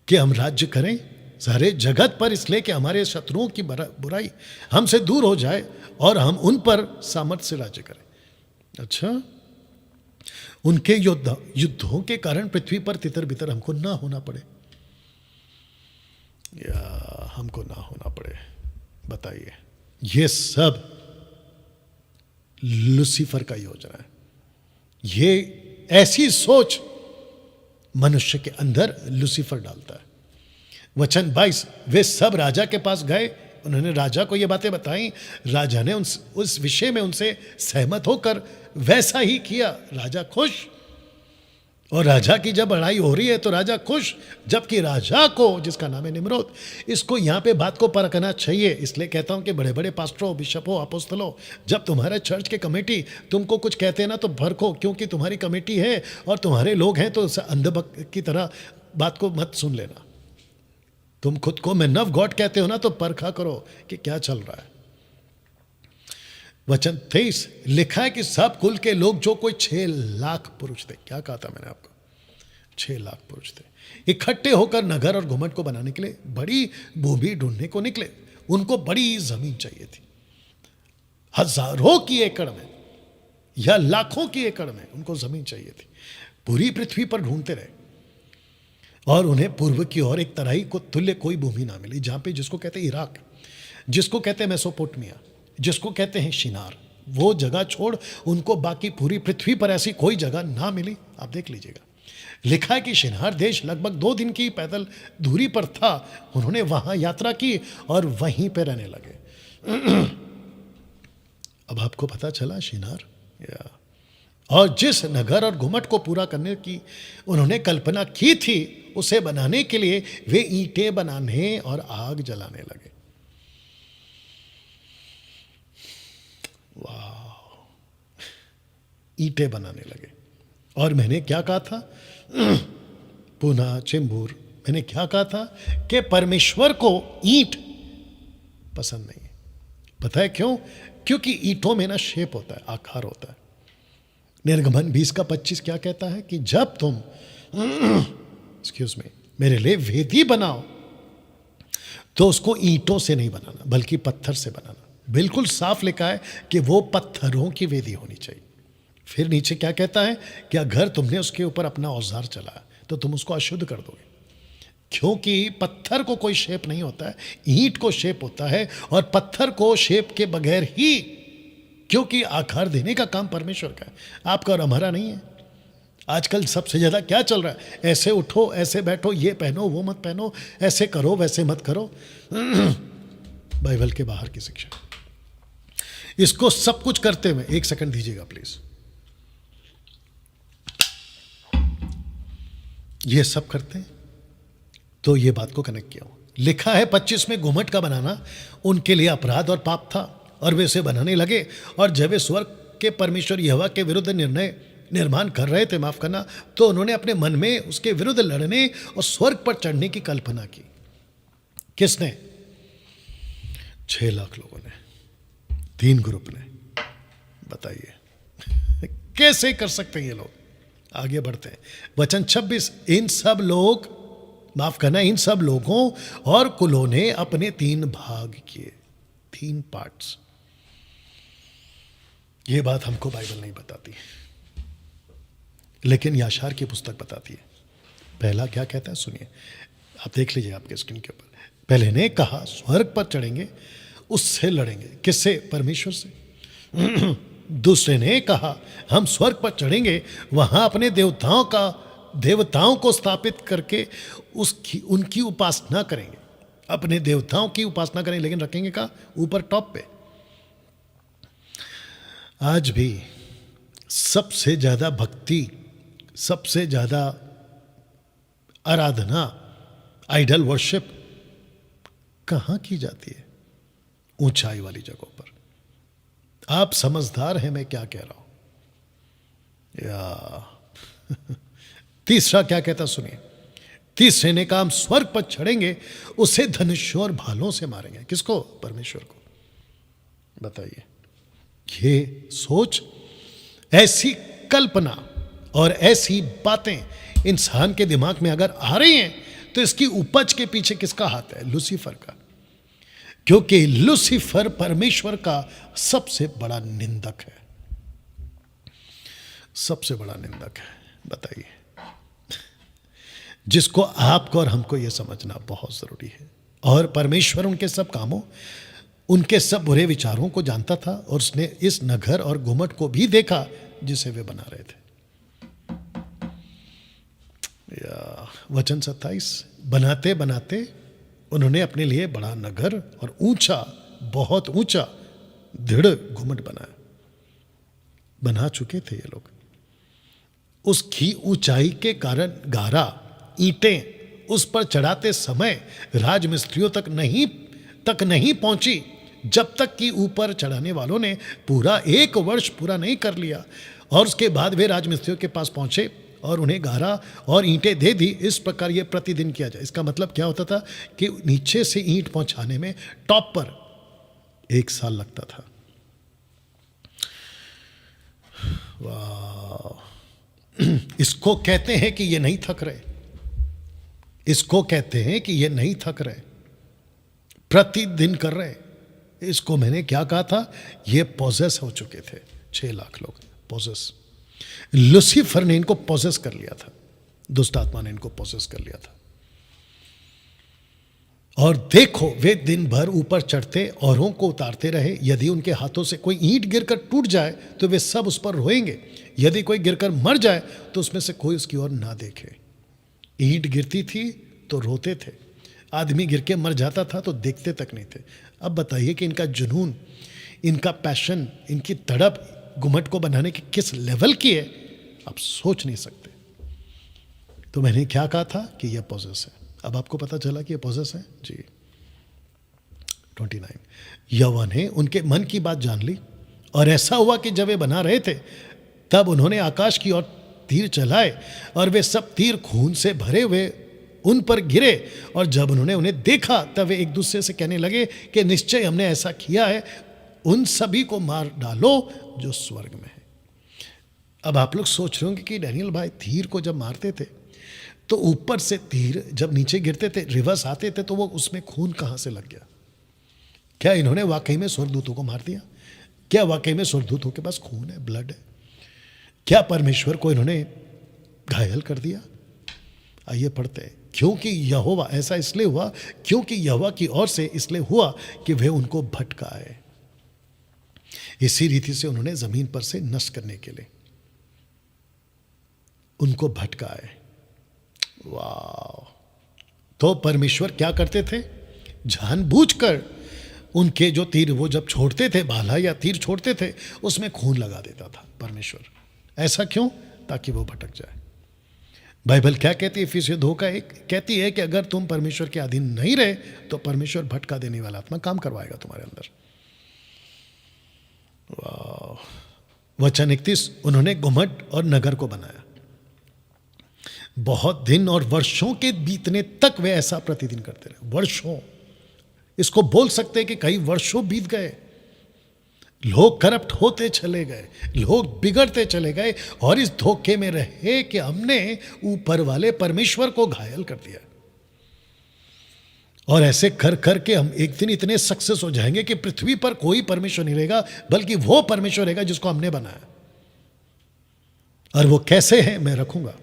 कि हम राज्य करें सारे जगत पर, इसलिए कि हमारे शत्रुओं की बुराई हमसे दूर हो जाए और हम उन पर सामर्थ्य से राज्य करें। अच्छा, उनके युद्धों के कारण पृथ्वी पर तितर बितर हमको ना होना पड़े, या हमको ना होना पड़े। बताइए, ये सब लूसीफर का योजना है। ये ऐसी सोच मनुष्य के अंदर लूसीफर डालता है। वचन 22, वे सब राजा के पास गए, उन्होंने राजा को ये बातें बताई। राजा ने उस विषय में उनसे सहमत होकर वैसा ही किया। राजा खुश, और राजा की जब लड़ाई हो रही है तो राजा खुश, जबकि राजा को, जिसका नाम है निम्रोद, इसको यहाँ पे बात को परखना चाहिए। इसलिए कहता हूँ कि बड़े बड़े पास्टरों, बिशपों, अपोस्तलों, जब तुम्हारे चर्च के कमेटी तुमको कुछ कहते हैं ना तो परखो, क्योंकि तुम्हारी कमेटी है और तुम्हारे लोग हैं, तो अंधभक्त की तरह बात को मत सुन लेना। तुम खुद को मैन ऑफ गॉड कहते हो ना, तो परखा करो कि क्या चल रहा है। वचन 23 लिखा है कि सब कुल के लोग जो कोई 6 लाख पुरुष थे, क्या कहा था मैंने आपको, 6 लाख पुरुष थे, इकट्ठे होकर नगर और घुमट को बनाने के लिए बड़ी भूमि ढूंढने को निकले। उनको बड़ी जमीन चाहिए थी, हजारों की एकड़ में या लाखों की एकड़ में उनको जमीन चाहिए थी। पूरी पृथ्वी पर ढूंढते रहे और उन्हें पूर्व की ओर एक तराई को तुल्य कोई भूमि ना मिली, जहां पे जिसको कहते हैं इराक, जिसको कहते हैं मेसोपोटामिया, जिसको कहते हैं शिनार, वो जगह छोड़ उनको बाकी पूरी पृथ्वी पर ऐसी कोई जगह ना मिली। आप देख लीजिएगा, लिखा है कि शिनार देश लगभग 2 दिन की पैदल दूरी पर था। उन्होंने वहां यात्रा की और वहीं पर रहने लगे। अब आपको पता चला शिनार, या और जिस नगर और घुमट को पूरा करने की उन्होंने कल्पना की थी, उसे बनाने के लिए वे ईंटें बनाने और आग जलाने लगे। वाह, ईंटें बनाने लगे। और मैंने क्या कहा था, पूना चिंबूर, मैंने क्या कहा था कि परमेश्वर को ईंट पसंद नहीं है। पता है क्यों? क्योंकि ईंटों में ना शेप होता है, आकार होता है। निर्गमन 20:25 क्या कहता है कि जब तुम एक्सक्यूज मी मेरे लिए वेदी बनाओ तो उसको ईंटों से नहीं बनाना बल्कि पत्थर से बनाना। बिल्कुल साफ लिखा है कि वो पत्थरों की वेदी होनी चाहिए। फिर नीचे क्या कहता है कि अगर तुमने उसके ऊपर अपना औजार चलाया तो तुम उसको अशुद्ध कर दोगे, क्योंकि पत्थर को कोई शेप नहीं होता है, ईंट को शेप होता है, और पत्थर को शेप के बगैर ही, क्योंकि आकार देने का काम परमेश्वर का है, आपका और हमारा नहीं है। आजकल सबसे ज़्यादा क्या चल रहा है, ऐसे उठो, ऐसे बैठो, ये पहनो, वो मत पहनो, ऐसे करो, वैसे मत करो। बाइबल के बाहर की शिक्षा। इसको सब कुछ करते हुए, 1 सेकंड दीजिएगा प्लीज, ये सब करते हैं तो ये बात को कनेक्ट किया हूं। लिखा है 25 में घुमट का बनाना उनके लिए अपराध और पाप था, और वे उसे बनाने लगे। और जब वे स्वर्ग के परमेश्वर यहोवा के विरुद्ध निर्माण कर रहे थे, माफ करना, तो उन्होंने अपने मन में उसके विरुद्ध लड़ने और स्वर्ग पर चढ़ने की कल्पना की। किसने? 6 लाख लोगों ने, 3 ग्रुप ने। बताइए कैसे कर सकते हैं ये लोग? आगे बढ़ते हैं। वचन 26, इन सब लोग, माफ करना, इन सब लोगों और कुलों ने अपने 3 भाग किए, 3 पार्ट्स। ये बात हमको बाइबल नहीं बताती, लेकिन याशार की पुस्तक बताती है। पहला क्या कहता है सुनिए, आप देख लीजिए आपके स्क्रीन के ऊपर। पहले ने कहा स्वर्ग पर चढ़ेंगे, उससे लड़ेंगे। किससे? परमेश्वर से। दूसरे ने कहा हम स्वर्ग पर चढ़ेंगे, वहां अपने देवताओं को स्थापित करके उनकी उपासना करेंगे, अपने देवताओं की उपासना करेंगे, लेकिन रखेंगे कहाँ? ऊपर टॉप पे। आज भी सबसे ज्यादा भक्ति, सबसे ज्यादा आराधना, आइडल वर्शिप कहां की जाती है? ऊंचाई वाली जगहों पर। आप समझदार हैं मैं क्या कह रहा हूं या? तीसरा क्या कहता सुनिए, तीसरे ने कहा हम स्वर्ग पर चढ़ेंगे, उसे धनुषों और भालों से मारेंगे। किसको? परमेश्वर को। बताइए, ये सोच, ऐसी कल्पना और ऐसी बातें इंसान के दिमाग में अगर आ रही हैं तो इसकी उपज के पीछे किसका हाथ है? लूसीफर का। क्योंकि लूसीफर परमेश्वर का सबसे बड़ा निंदक है। सबसे बड़ा निंदक है। बताइए, जिसको आपको और हमको ये समझना बहुत ज़रूरी है। और परमेश्वर उनके सब कामों, उनके सब बुरे विचारों को जानता था, और उसने इस नगर और घुमट को भी देखा जिसे वे बना रहे थे। या वचन 27, बनाते बनाते उन्होंने अपने लिए बड़ा नगर और ऊंचा, बहुत ऊंचा दृढ़ घुमट बनाया। बना चुके थे ये लोग। उसकी ऊंचाई के कारण गारा, ईंटें उस पर चढ़ाते समय राजमिस्त्रियों तक नहीं पहुंची, जब तक कि ऊपर चढ़ाने वालों ने पूरा 1 वर्ष पूरा नहीं कर लिया। और उसके बाद वे राजमिस्त्रियों के पास पहुंचे और उन्हें गारा और ईंटें दे दी। इस प्रकार ये प्रतिदिन किया जाए। इसका मतलब क्या होता था कि नीचे से ईंट पहुंचाने में टॉप पर 1 साल लगता था। वाह! इसको कहते हैं कि ये नहीं थक रहे। इसको कहते हैं कि ये नहीं थक रहे, प्रतिदिन कर रहे। इसको मैंने क्या कहा था? ये पोजेस हो चुके थे। 6 लाख लोग पोजेस। लूसीफर ने इनको पोजेस कर लिया था, दुष्ट आत्मा ने इनको पोजेस कर लिया था। और देखो, वे दिन भर ऊपर चढ़ते, औरों को उतारते रहे। यदि उनके हाथों से कोई ईंट गिरकर टूट जाए तो वे सब उस पर रोएंगे। यदि कोई गिरकर मर जाए तो उसमें से कोई उसकी ओर ना देखे। ईंट गिरती थी तो रोते थे, आदमी गिर के मर जाता था तो देखते तक नहीं थे। अब बताइए कि इनका जुनून, इनका पैशन, इनकी तड़प घुमट को बनाने की किस लेवल की है, आप सोच नहीं सकते। तो मैंने क्या कहा था कि यह पोजेस है। अब आपको पता चला कि यह पोजेस है जी। 29, यहोवा ने उनके मन की बात जान ली, और ऐसा हुआ कि जब वे बना रहे थे तब उन्होंने आकाश की ओर तीर चलाए, और वे सब तीर खून से भरे हुए उन पर गिरे। और जब उन्होंने उन्हें देखा तब वे एक दूसरे से कहने लगे कि निश्चय हमने ऐसा किया है, उन सभी को मार डालो जो स्वर्ग में है। अब आप लोग सोच रहे होंगे कि डैनियल भाई तीर को जब मारते थे तो ऊपर से तीर जब नीचे गिरते थे, रिवर्स आते थे, तो वो उसमें खून कहाँ से लग गया? क्या इन्होंने वाकई में स्वर्गदूतों को मार दिया? क्या वाकई में स्वर्गदूतों के पास खून है, ब्लड है? क्या परमेश्वर को इन्होंने घायल कर दिया? आइए पढ़ते हैं। क्योंकि यहोवा, ऐसा इसलिए हुआ क्योंकि यहोवा की ओर से इसलिए हुआ कि वे उनको भटकाए। इसी रीति से उन्होंने जमीन पर से नष्ट करने के लिए उनको भटकाए। वाह! तो परमेश्वर क्या करते थे? जानबूझकर उनके जो तीर वो जब छोड़ते थे, भाला या तीर छोड़ते थे, उसमें खून लगा देता था परमेश्वर। ऐसा क्यों? ताकि वो भटक जाए। बाइबल क्या कहती है? इफिसियों 2:1 कहती है कि अगर तुम परमेश्वर के अधीन नहीं रहे तो परमेश्वर भटका देने वाला आत्मा काम करवाएगा तुम्हारे अंदर। वाह! वचन 31, उन्होंने घुमट और नगर को बनाया। बहुत दिन और वर्षों के बीतने तक वे ऐसा प्रतिदिन करते रहे। वर्षों, इसको बोल सकते हैं कि कई वर्षों बीत गए। लोग करप्ट होते चले गए, लोग बिगड़ते चले गए, और इस धोखे में रहे कि हमने ऊपर वाले परमेश्वर को घायल कर दिया। और ऐसे कर कर के हम एक दिन इतने सक्सेस हो जाएंगे कि पृथ्वी पर कोई परमेश्वर नहीं रहेगा, बल्कि वो परमेश्वर रहेगा जिसको हमने बनाया। और वो कैसे है मैं रखूंगा।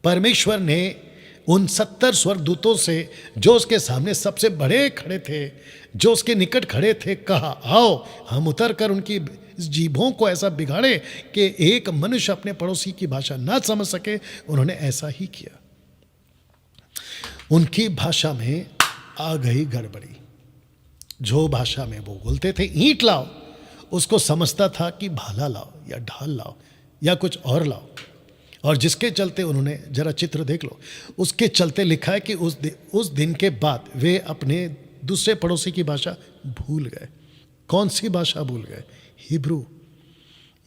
परमेश्वर ने उन 70 स्वर्गदूतों से जो उसके सामने सबसे बड़े खड़े थे, जो उसके निकट खड़े थे, कहा आओ हम उतर कर उनकी जीभों को ऐसा बिगाड़े कि एक मनुष्य अपने पड़ोसी की भाषा ना समझ सके। उन्होंने ऐसा ही किया। उनकी भाषा में आ गई गड़बड़ी। जो भाषा में वो बोलते थे ईंट लाओ, उसको समझता था कि भाला लाओ या ढाल लाओ या कुछ और लाओ। और जिसके चलते उन्होंने, जरा चित्र देख लो, उसके चलते लिखा है कि उस दिन के बाद वे अपने दूसरे पड़ोसी की भाषा भूल गए। कौन सी भाषा भूल गए? हिब्रू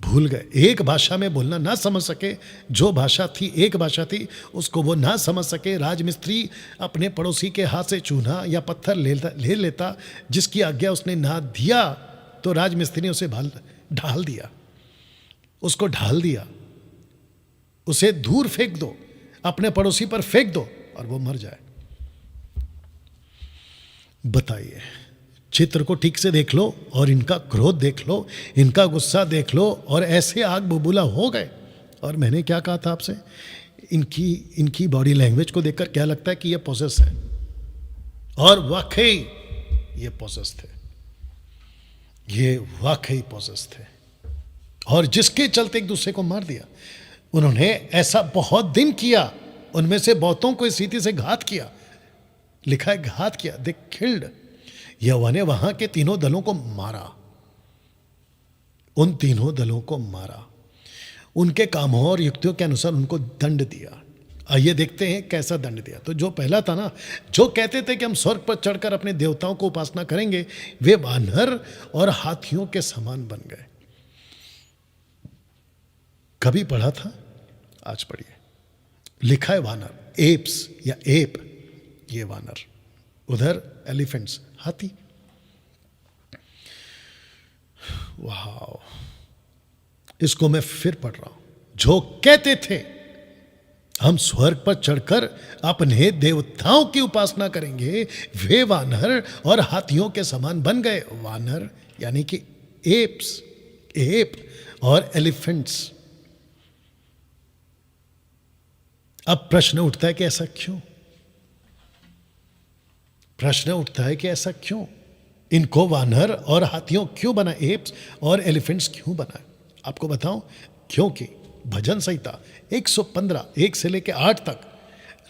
भूल गए। एक भाषा में बोलना ना समझ सके, जो भाषा थी एक भाषा थी, उसको वो ना समझ सके। राजमिस्त्री अपने पड़ोसी के हाथ से चूना या पत्थर ले लेता, जिसकी आज्ञा उसने ना दिया तो राजमिस्त्री ने उसे ढाल दिया, उसको ढाल दिया। उसे दूर फेंक दो, अपने पड़ोसी पर फेंक दो और वो मर जाए। बताइए, चित्र को ठीक से देख लो और इनका क्रोध देख लो, इनका गुस्सा देख लो, और ऐसे आग बबूला हो गए और मैंने क्या कहा था आपसे, इनकी बॉडी लैंग्वेज को देखकर क्या लगता है कि ये पोसेस है, और वाकई ये पोसेस थे, ये वाकई पोसेस थे, और जिसके चलते एक दूसरे को मार दिया। उन्होंने ऐसा बहुत दिन किया, उनमें से बहुतों को इस रीति से घात किया, लिखा है घात किया, दे किल्ड। यहोवा ने वहां के तीनों दलों को मारा, उन तीनों दलों को मारा, उनके कामों और युक्तियों के अनुसार उनको दंड दिया। आइए देखते हैं कैसा दंड दिया। तो जो पहला था ना, जो कहते थे कि हम स्वर्ग पर चढ़कर अपने देवताओं को उपासना करेंगे, वे वानर और हाथियों के समान बन गए। कभी पढ़ा था, आज पढ़िए, लिखा है वानर, एप्स या एप, ये वानर, उधर एलिफेंट्स, हाथी। वाह, इसको मैं फिर पढ़ रहा हूं। जो कहते थे हम स्वर्ग पर चढ़कर अपने देवताओं की उपासना करेंगे, वे वानर और हाथियों के समान बन गए। वानर यानी कि एप्स, एप और एलिफेंट्स। अब प्रश्न उठता है कि ऐसा क्यों? प्रश्न उठता है कि ऐसा क्यों? इनको वानर और हाथियों क्यों बना, एप्स और एलिफेंट्स क्यों बना? आपको बताऊं, क्योंकि भजन संहिता 115 1 से लेकर 8 तक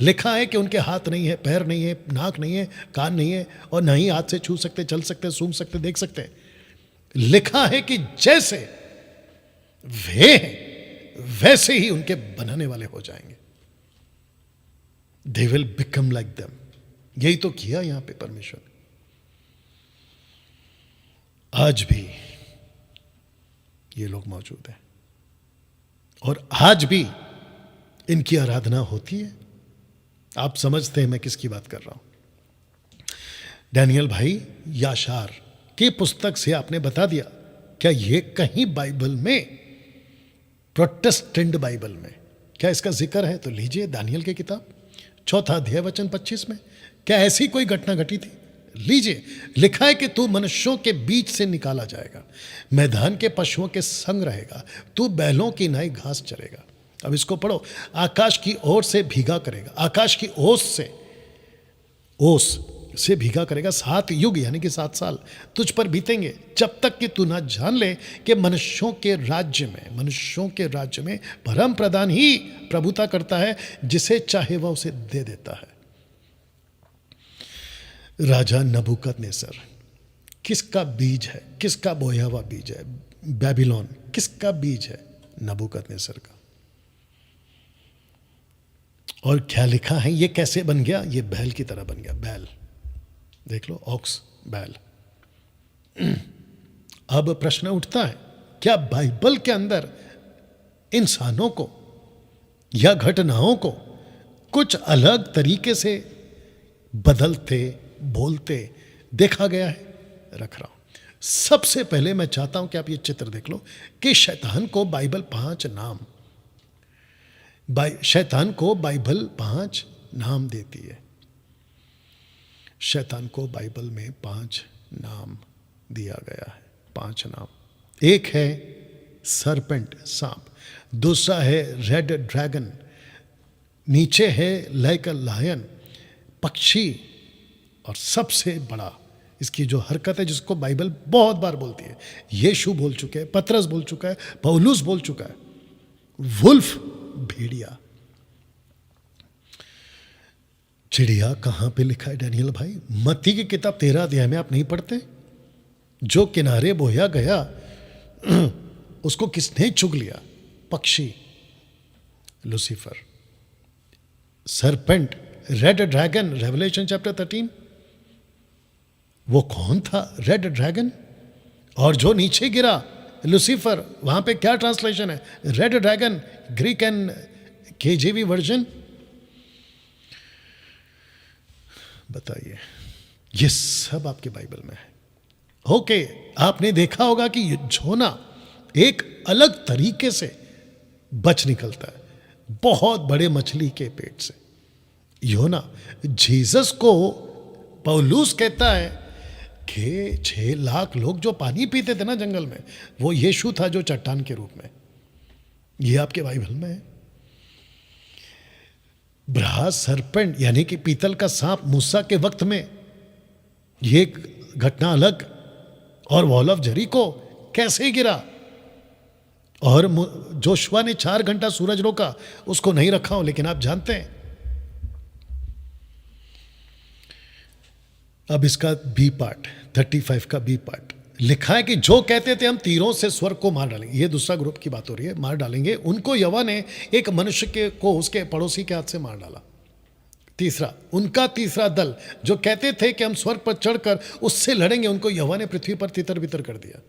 लिखा है कि उनके हाथ नहीं है, पैर नहीं है, नाक नहीं है, कान नहीं है, और ना ही हाथ से छू सकते, चल सकते, सूंघ सकते, देख सकते। लिखा है कि जैसे वे हैं वैसे ही उनके बनाने वाले हो जाएंगे। They will become like them. यही तो किया यहां पे परमेश्वर ने। आज भी ये लोग मौजूद हैं और आज भी इनकी आराधना होती है। आप समझते हैं मैं किसकी बात कर रहा हूं। डैनियल भाई याशार की पुस्तक से आपने बता दिया, क्या ये कहीं बाइबल में, प्रोटेस्टेंट बाइबल में क्या इसका जिक्र है? तो लीजिए दानियल की किताब 4 अध्याय वचन 25 में क्या ऐसी कोई घटना घटी थी? लीजिए, लिखा है कि तू मनुष्यों के बीच से निकाला जाएगा, मैदान के पशुओं के संग रहेगा, तू बैलों की नाई घास चरेगा। अब इसको पढ़ो, आकाश की ओर से भीगा करेगा, आकाश की ओस से भीगा करेगा। 7 युग यानी कि 7 साल तुझ पर बीतेंगे, जब तक कि तू ना जान ले कि मनुष्यों के राज्य में परम प्रधान ही प्रभुता करता है, जिसे चाहे वह उसे दे देता है। राजा नबूकदनेस्सर किसका बीज है? किसका बोया हुआ बीज है? बेबीलोन किसका बीज है? नबूकदनेस्सर का। और क्या लिखा है, ये कैसे बन गया? ये बैल की तरह बन गया। बैल देख लो, ऑक्स, बैल। अब प्रश्न उठता है, क्या बाइबल के अंदर इंसानों को या घटनाओं को कुछ अलग तरीके से बदलते, बोलते देखा गया है? रख रहा हूं। सबसे पहले मैं चाहता हूं कि आप ये चित्र देख लो कि शैतान को बाइबल 5 नाम, शैतान को बाइबल 5 नाम देती है। शैतान को बाइबल में 5 नाम दिया गया है। 5 नाम। एक है सरपेंट, सांप। दूसरा है रेड ड्रैगन। नीचे है लाइक अ लायन, पक्षी। और सबसे बड़ा इसकी जो हरकत है, जिसको बाइबल बहुत बार बोलती है, यीशु बोल चुके हैं, पतरस बोल चुका है, पौलुस बोल चुका है, वुल्फ, भेड़िया। चिड़िया कहां पे लिखा है डैनियल भाई? मत्ती की किताब 13 अध्याय में आप नहीं पढ़ते? जो किनारे बोया गया उसको किसने चुग लिया? पक्षी, Lucifer. Serpent, red dragon, revelation chapter 13। वो कौन था रेड ड्रैगन? और जो नीचे गिरा, लूसीफर, वहां पे क्या ट्रांसलेशन है? Red dragon, Greek and KJV version. बताइए, ये सब आपके बाइबल में है। ओके, आपने देखा होगा कि जोना एक अलग तरीके से बच निकलता है, बहुत बड़े मछली के पेट से। योना, जीसस को पौलुस कहता है कि 6 लाख लोग जो पानी पीते थे ना जंगल में, वो यीशु था जो चट्टान के रूप में। ये आपके बाइबल में है। ब्रास सरपेंट यानी कि पीतल का सांप मूसा के वक्त में, ये घटना अलग। और वॉल ऑफ जरीको कैसे गिरा, और जोशुआ ने 4 घंटा सूरज रोका, उसको नहीं रखा हूं, लेकिन आप जानते हैं। अब इसका बी पार्ट, 35 का बी पार्ट लिखा है कि जो कहते थे हम तीरों से स्वर्ग को मार डालेंगे, ये दूसरा ग्रुप की बात हो रही है, मार डालेंगे, उनको यहोवा ने एक मनुष्य को उसके पड़ोसी के हाथ से मार डाला। तीसरा, उनका तीसरा दल जो कहते थे कि हम स्वर्ग पर चढ़कर उससे लड़ेंगे, उनको यहोवा ने पृथ्वी पर तितर बितर कर दिया।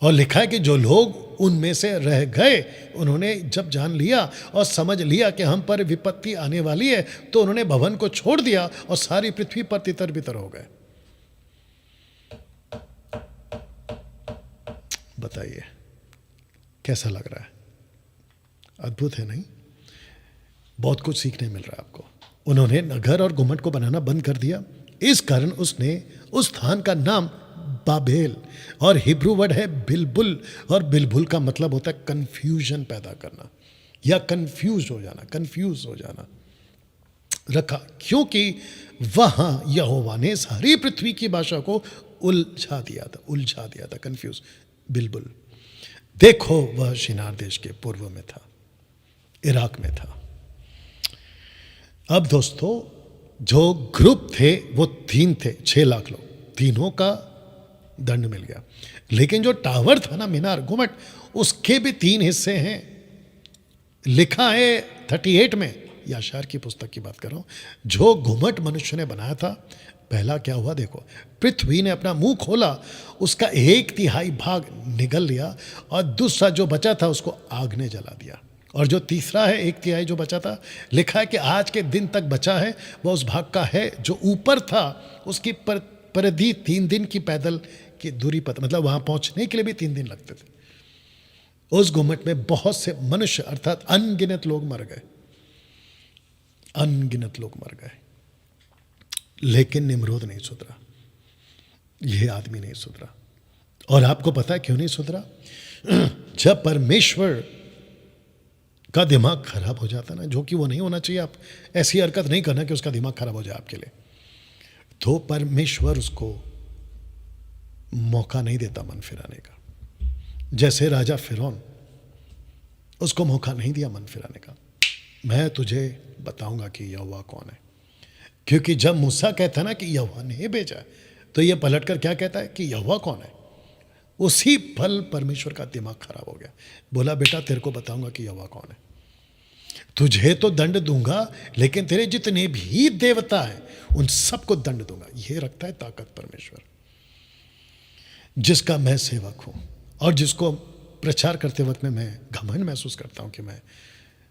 और लिखा है कि जो लोग उनमें से रह गए, उन्होंने जब जान लिया और समझ लिया कि हम पर विपत्ति आने वाली है, तो उन्होंने भवन को छोड़ दिया और सारी पृथ्वी पर तितर बितर हो गए। बताइए कैसा लग रहा है? अद्भुत है नहीं? बहुत कुछ सीखने मिल रहा है आपको। उन्होंने नगर और गुम्मट को बनाना बंद कर दिया, इस कारण उसने उस स्थान का नाम बाबेल, और हिब्रू वर्ड है बिलबुल, और बिलबुल का मतलब होता है कंफ्यूजन पैदा करना या कंफ्यूज हो जाना, रखा, क्योंकि वहां यहोवा ने सारी पृथ्वी की भाषा को उलझा दिया था, कंफ्यूज। बिलबुल देखो, वह शिनार देश के पूर्व में था, इराक में था। अब दोस्तों, जो ग्रुप थे वो 3 थे, 6 लाख लोग, तीनों का दंड मिल गया। लेकिन जो टावर था ना, मीनार, गुम्मट, उसके भी 3 हिस्से हैं। लिखा है 38 में, याशार की पुस्तक की बात कर रहा हूं, जो गुम्मट मनुष्य ने बनाया था, पहला क्या हुआ देखो, पृथ्वी ने अपना मुंह खोला, उसका 1/3 भाग निगल लिया, और दूसरा जो बचा था उसको आग ने जला दिया। और जो तीसरा है 1/3 जो बचा था, लिखा है कि आज के दिन तक बचा है, वह उस भाग का है जो ऊपर था, उसकी परिधि 3 दिन की पैदल की दूरी पर, मतलब वहां पहुंचने के लिए भी 3 दिन लगते थे। उस गुम्मट में बहुत से मनुष्य अर्थात अनगिनत लोग मर गए, लेकिन निम्रोद नहीं सुधरा, यह आदमी नहीं सुधरा। और आपको पता है क्यों नहीं सुधरा? जब परमेश्वर का दिमाग खराब हो जाता ना, जो कि वो नहीं होना चाहिए, आप ऐसी हरकत नहीं करना कि उसका दिमाग खराब हो जाए आपके लिए, तो परमेश्वर उसको मौका नहीं देता मन फिराने का। जैसे राजा फिरौन, उसको मौका नहीं दिया मन फिराने का। मैं तुझे बताऊंगा कि यहोवा कौन है, क्योंकि जब मूसा कहता ना कि यहोवा ने भेजा, तो ये पलटकर क्या कहता है कि यहोवा कौन है। उसी पल परमेश्वर का दिमाग खराब हो गया, बोला बेटा तेरे को बताऊंगा कि यहोवा कौन है, तुझे तो दंड दूंगा, लेकिन तेरे जितने भी देवता हैं उन सबको दंड दूंगा। ये रखता है ताकत परमेश्वर, जिसका मैं सेवक हूं, और जिसको प्रचार करते वक्त में मैं घमंड महसूस करता हूं कि मैं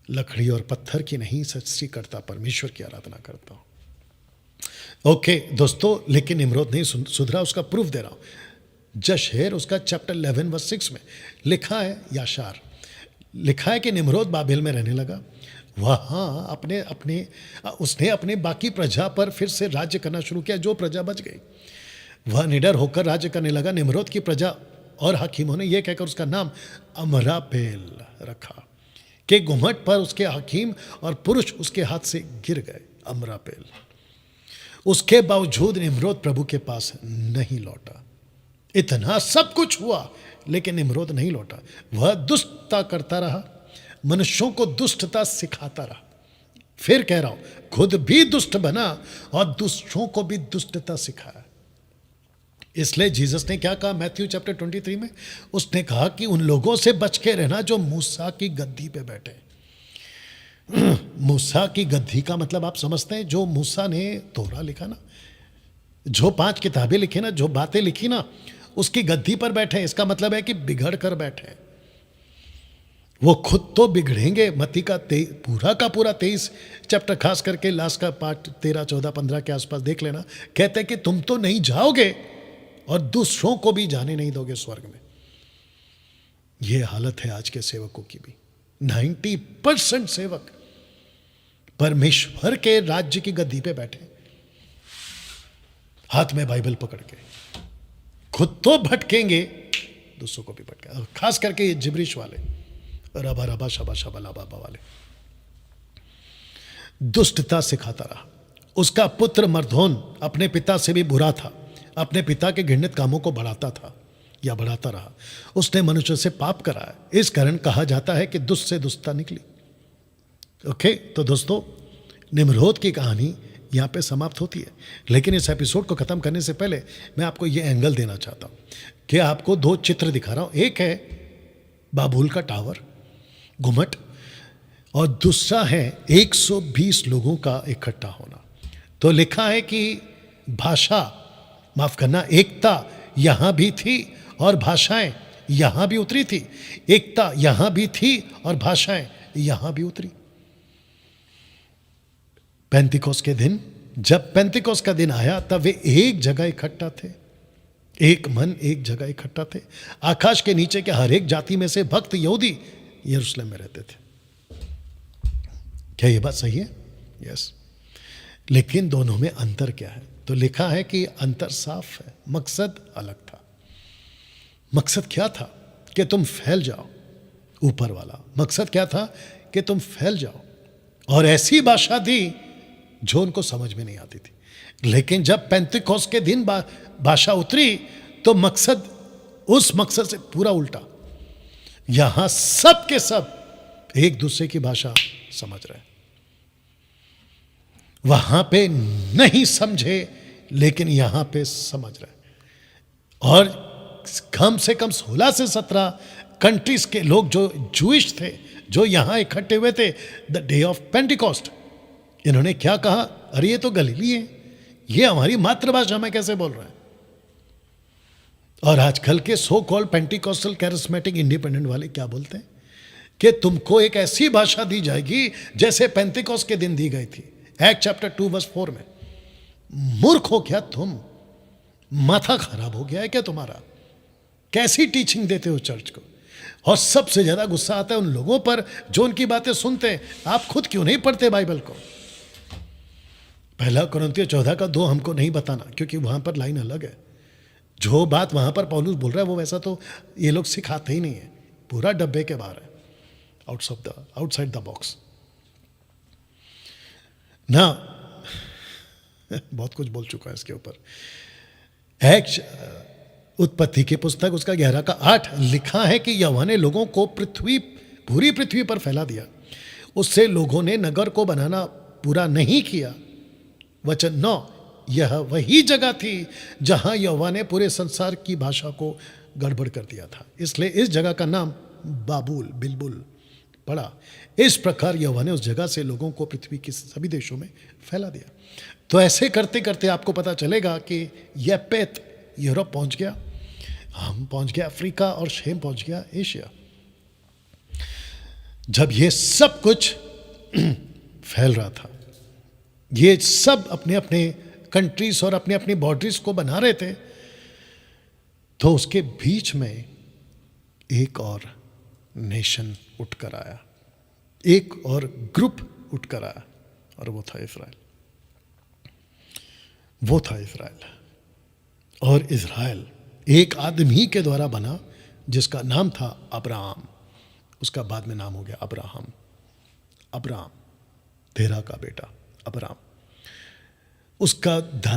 लकड़ी और पत्थर की नहीं, सच्ची करता परमेश्वर की आराधना करता हूं। ओके दोस्तों, लेकिन निम्रोद नहीं सुधरा, उसका प्रूफ दे रहा हूं। जशेर उसका चैप्टर 11 वर्स 6 में लिखा है, याशार लिखा है कि निम्रोद बाबेल में रहने लगा। वहाँ उसने अपने बाकी प्रजा पर फिर से राज्य करना शुरू किया, जो प्रजा बच गई। वह निडर होकर राज्य करने लगा। निम्रोद की प्रजा और हकीमों ने यह कहकर उसका नाम अमरापेल रखा कि गुम्मट पर उसके हकीम और पुरुष उसके हाथ से गिर गए। अमरापेल। उसके बावजूद निम्रोद प्रभु के पास नहीं लौटा। इतना सब कुछ हुआ, लेकिन निम्रोद नहीं लौटा। वह दुष्टता करता रहा, मनुष्यों को दुष्टता सिखाता रहा। फिर कह रहा हूं, खुद भी दुष्ट बना और दूसरों को भी दुष्टता सिखाया। इसलिए जीसस ने क्या कहा मैथ्यू चैप्टर 23 में? उसने कहा कि उन लोगों से बच के रहना जो मूसा की गद्दी पे बैठे। मूसा की गद्दी का मतलब आप समझते हैं? जो मूसा ने तोरा लिखा ना, जो 5 किताबें लिखी ना, जो बातें लिखी ना, उसकी गद्दी पर बैठे। इसका मतलब है कि बिगड़ कर बैठे। वो खुद तो बिगड़ेंगे। मत्ती का पूरा 23 चैप्टर, खास करके लास्ट का पार्ट 13, 14, 15 के आसपास देख लेना। कहते हैं कि तुम तो नहीं जाओगे और दूसरों को भी जाने नहीं दोगे स्वर्ग में। यह हालत है आज के सेवकों की भी। 90% सेवक परमेश्वर के राज्य की गद्दी पे बैठे, हाथ में बाइबल पकड़ के। खुद तो भटकेंगे, दूसरों को भी भटके। खास करके ये जिब्रिश वाले, रबा रबा शबा शबा ला बाबा वाले। दुष्टता सिखाता रहा। उसका पुत्र मर्दोन अपने पिता से भी बुरा था, अपने पिता के घृणित कामों को बढ़ाता था या बढ़ाता रहा। उसने मनुष्य से पाप कराया, इस कारण कहा जाता है कि दुष्ट से दुष्टता निकली। ओके, तो दोस्तों निम्रोद की कहानी यहाँ पे समाप्त होती है। लेकिन इस एपिसोड को ख़त्म करने से पहले मैं आपको ये एंगल देना चाहता हूँ कि आपको दो चित्र दिखा रहा हूँ। एक है बाबुल का टावर, घुमट, और दूसरा है 120 लोगों का इकट्ठा होना। तो लिखा है कि भाषा, माफ करना, एकता यहाँ भी थी और भाषाएं यहाँ भी उतरी थी। एकता यहाँ भी थी और भाषाएं यहाँ भी उतरी। पेंतिकोस के दिन, जब पेंतिकोस का दिन आया तब वे एक जगह इकट्ठा थे, एक मन एक जगह इकट्ठा थे। आकाश के नीचे के हर एक जाति में से भक्त यहूदी यरूशलेम में रहते थे। क्या ये बात सही है? यस। लेकिन दोनों में अंतर क्या है? तो लिखा है कि अंतर साफ है, मकसद अलग था। मकसद क्या था? कि तुम फैल जाओ। ऊपर वाला मकसद क्या था? कि तुम फैल जाओ। और ऐसी भाषा थी जो उनको समझ में नहीं आती थी। लेकिन जब पेंतिकोस के दिन भाषा उतरी तो मकसद, उस मकसद से पूरा उल्टा। यहां सब के सब एक दूसरे की भाषा समझ रहे। वहां पे नहीं समझे, लेकिन यहां पे समझ रहे। और कम से कम 16 से 17 कंट्रीज के लोग जो जूइश थे, जो यहां इकट्ठे हुए थे द डे ऑफ पेंटिकॉस्ट, इन्होंने क्या कहा? अरे ये तो गलीली है, ये हमारी मातृभाषा में कैसे बोल रहे हैं? और आजकल के so called Pentecostal charismatic independent वाले क्या बोलते हैं कि तुमको एक ऐसी भाषा दी जाएगी जैसे पेंटिकॉस्ट के दिन दी गई थी, एक्ट चैप्टर 2 वर्स 4 में। मूर्ख हो क्या तुम? माथा खराब हो गया है क्या तुम्हारा? कैसी टीचिंग देते हो चर्च को? और सबसे ज्यादा गुस्सा आता है उन लोगों पर जो उनकी बातें सुनते हैं। आप खुद क्यों नहीं पढ़ते बाइबल को? 1 कुरिन्थियों 14:2 हमको नहीं बताना, क्योंकि वहां पर लाइन अलग है। जो बात वहां पर पौलुस बोल रहा है वो वैसा तो ये लोग सिखाते ही नहीं है, पूरा डब्बे के बाहर है, आउटसाइड द बॉक्स ना। बहुत कुछ बोल चुका है इसके ऊपर। उत्पत्ति की पुस्तक उसका 11:8 लिखा है कि यहोवा ने लोगों को पूरी पृथ्वी पर फैला दिया। उससे लोगों ने नगर को बनाना पूरा नहीं किया। वचन 9, यह वही जगह थी जहां यहोवा ने पूरे संसार की भाषा को गड़बड़ कर दिया था, इसलिए इस जगह का नाम बाबुल, बिलबुल पड़ा। इस प्रकार यहोवा ने उस जगह से लोगों को पृथ्वी के सभी देशों में फैला दिया। तो ऐसे करते करते आपको पता चलेगा कि येपेत यूरोप पहुंच गया, हम पहुंच गया अफ्रीका, और शेम पहुंच गया एशिया। जब ये सब कुछ फैल रहा था, ये सब अपने अपने कंट्रीज और अपने अपनी बॉर्डरीज को बना रहे थे, तो उसके बीच में एक और नेशन उठकर आया, एक और ग्रुप उठकर आया, और वो था इज़राइल। वो था इज़राइल। और इज़राइल एक आदमी के द्वारा बना जिसका नाम था अब्राहम। उसका बाद में नाम हो गया अब्राहम। अब्राहम, तेरह का बेटा अब्राहम। उसका दादा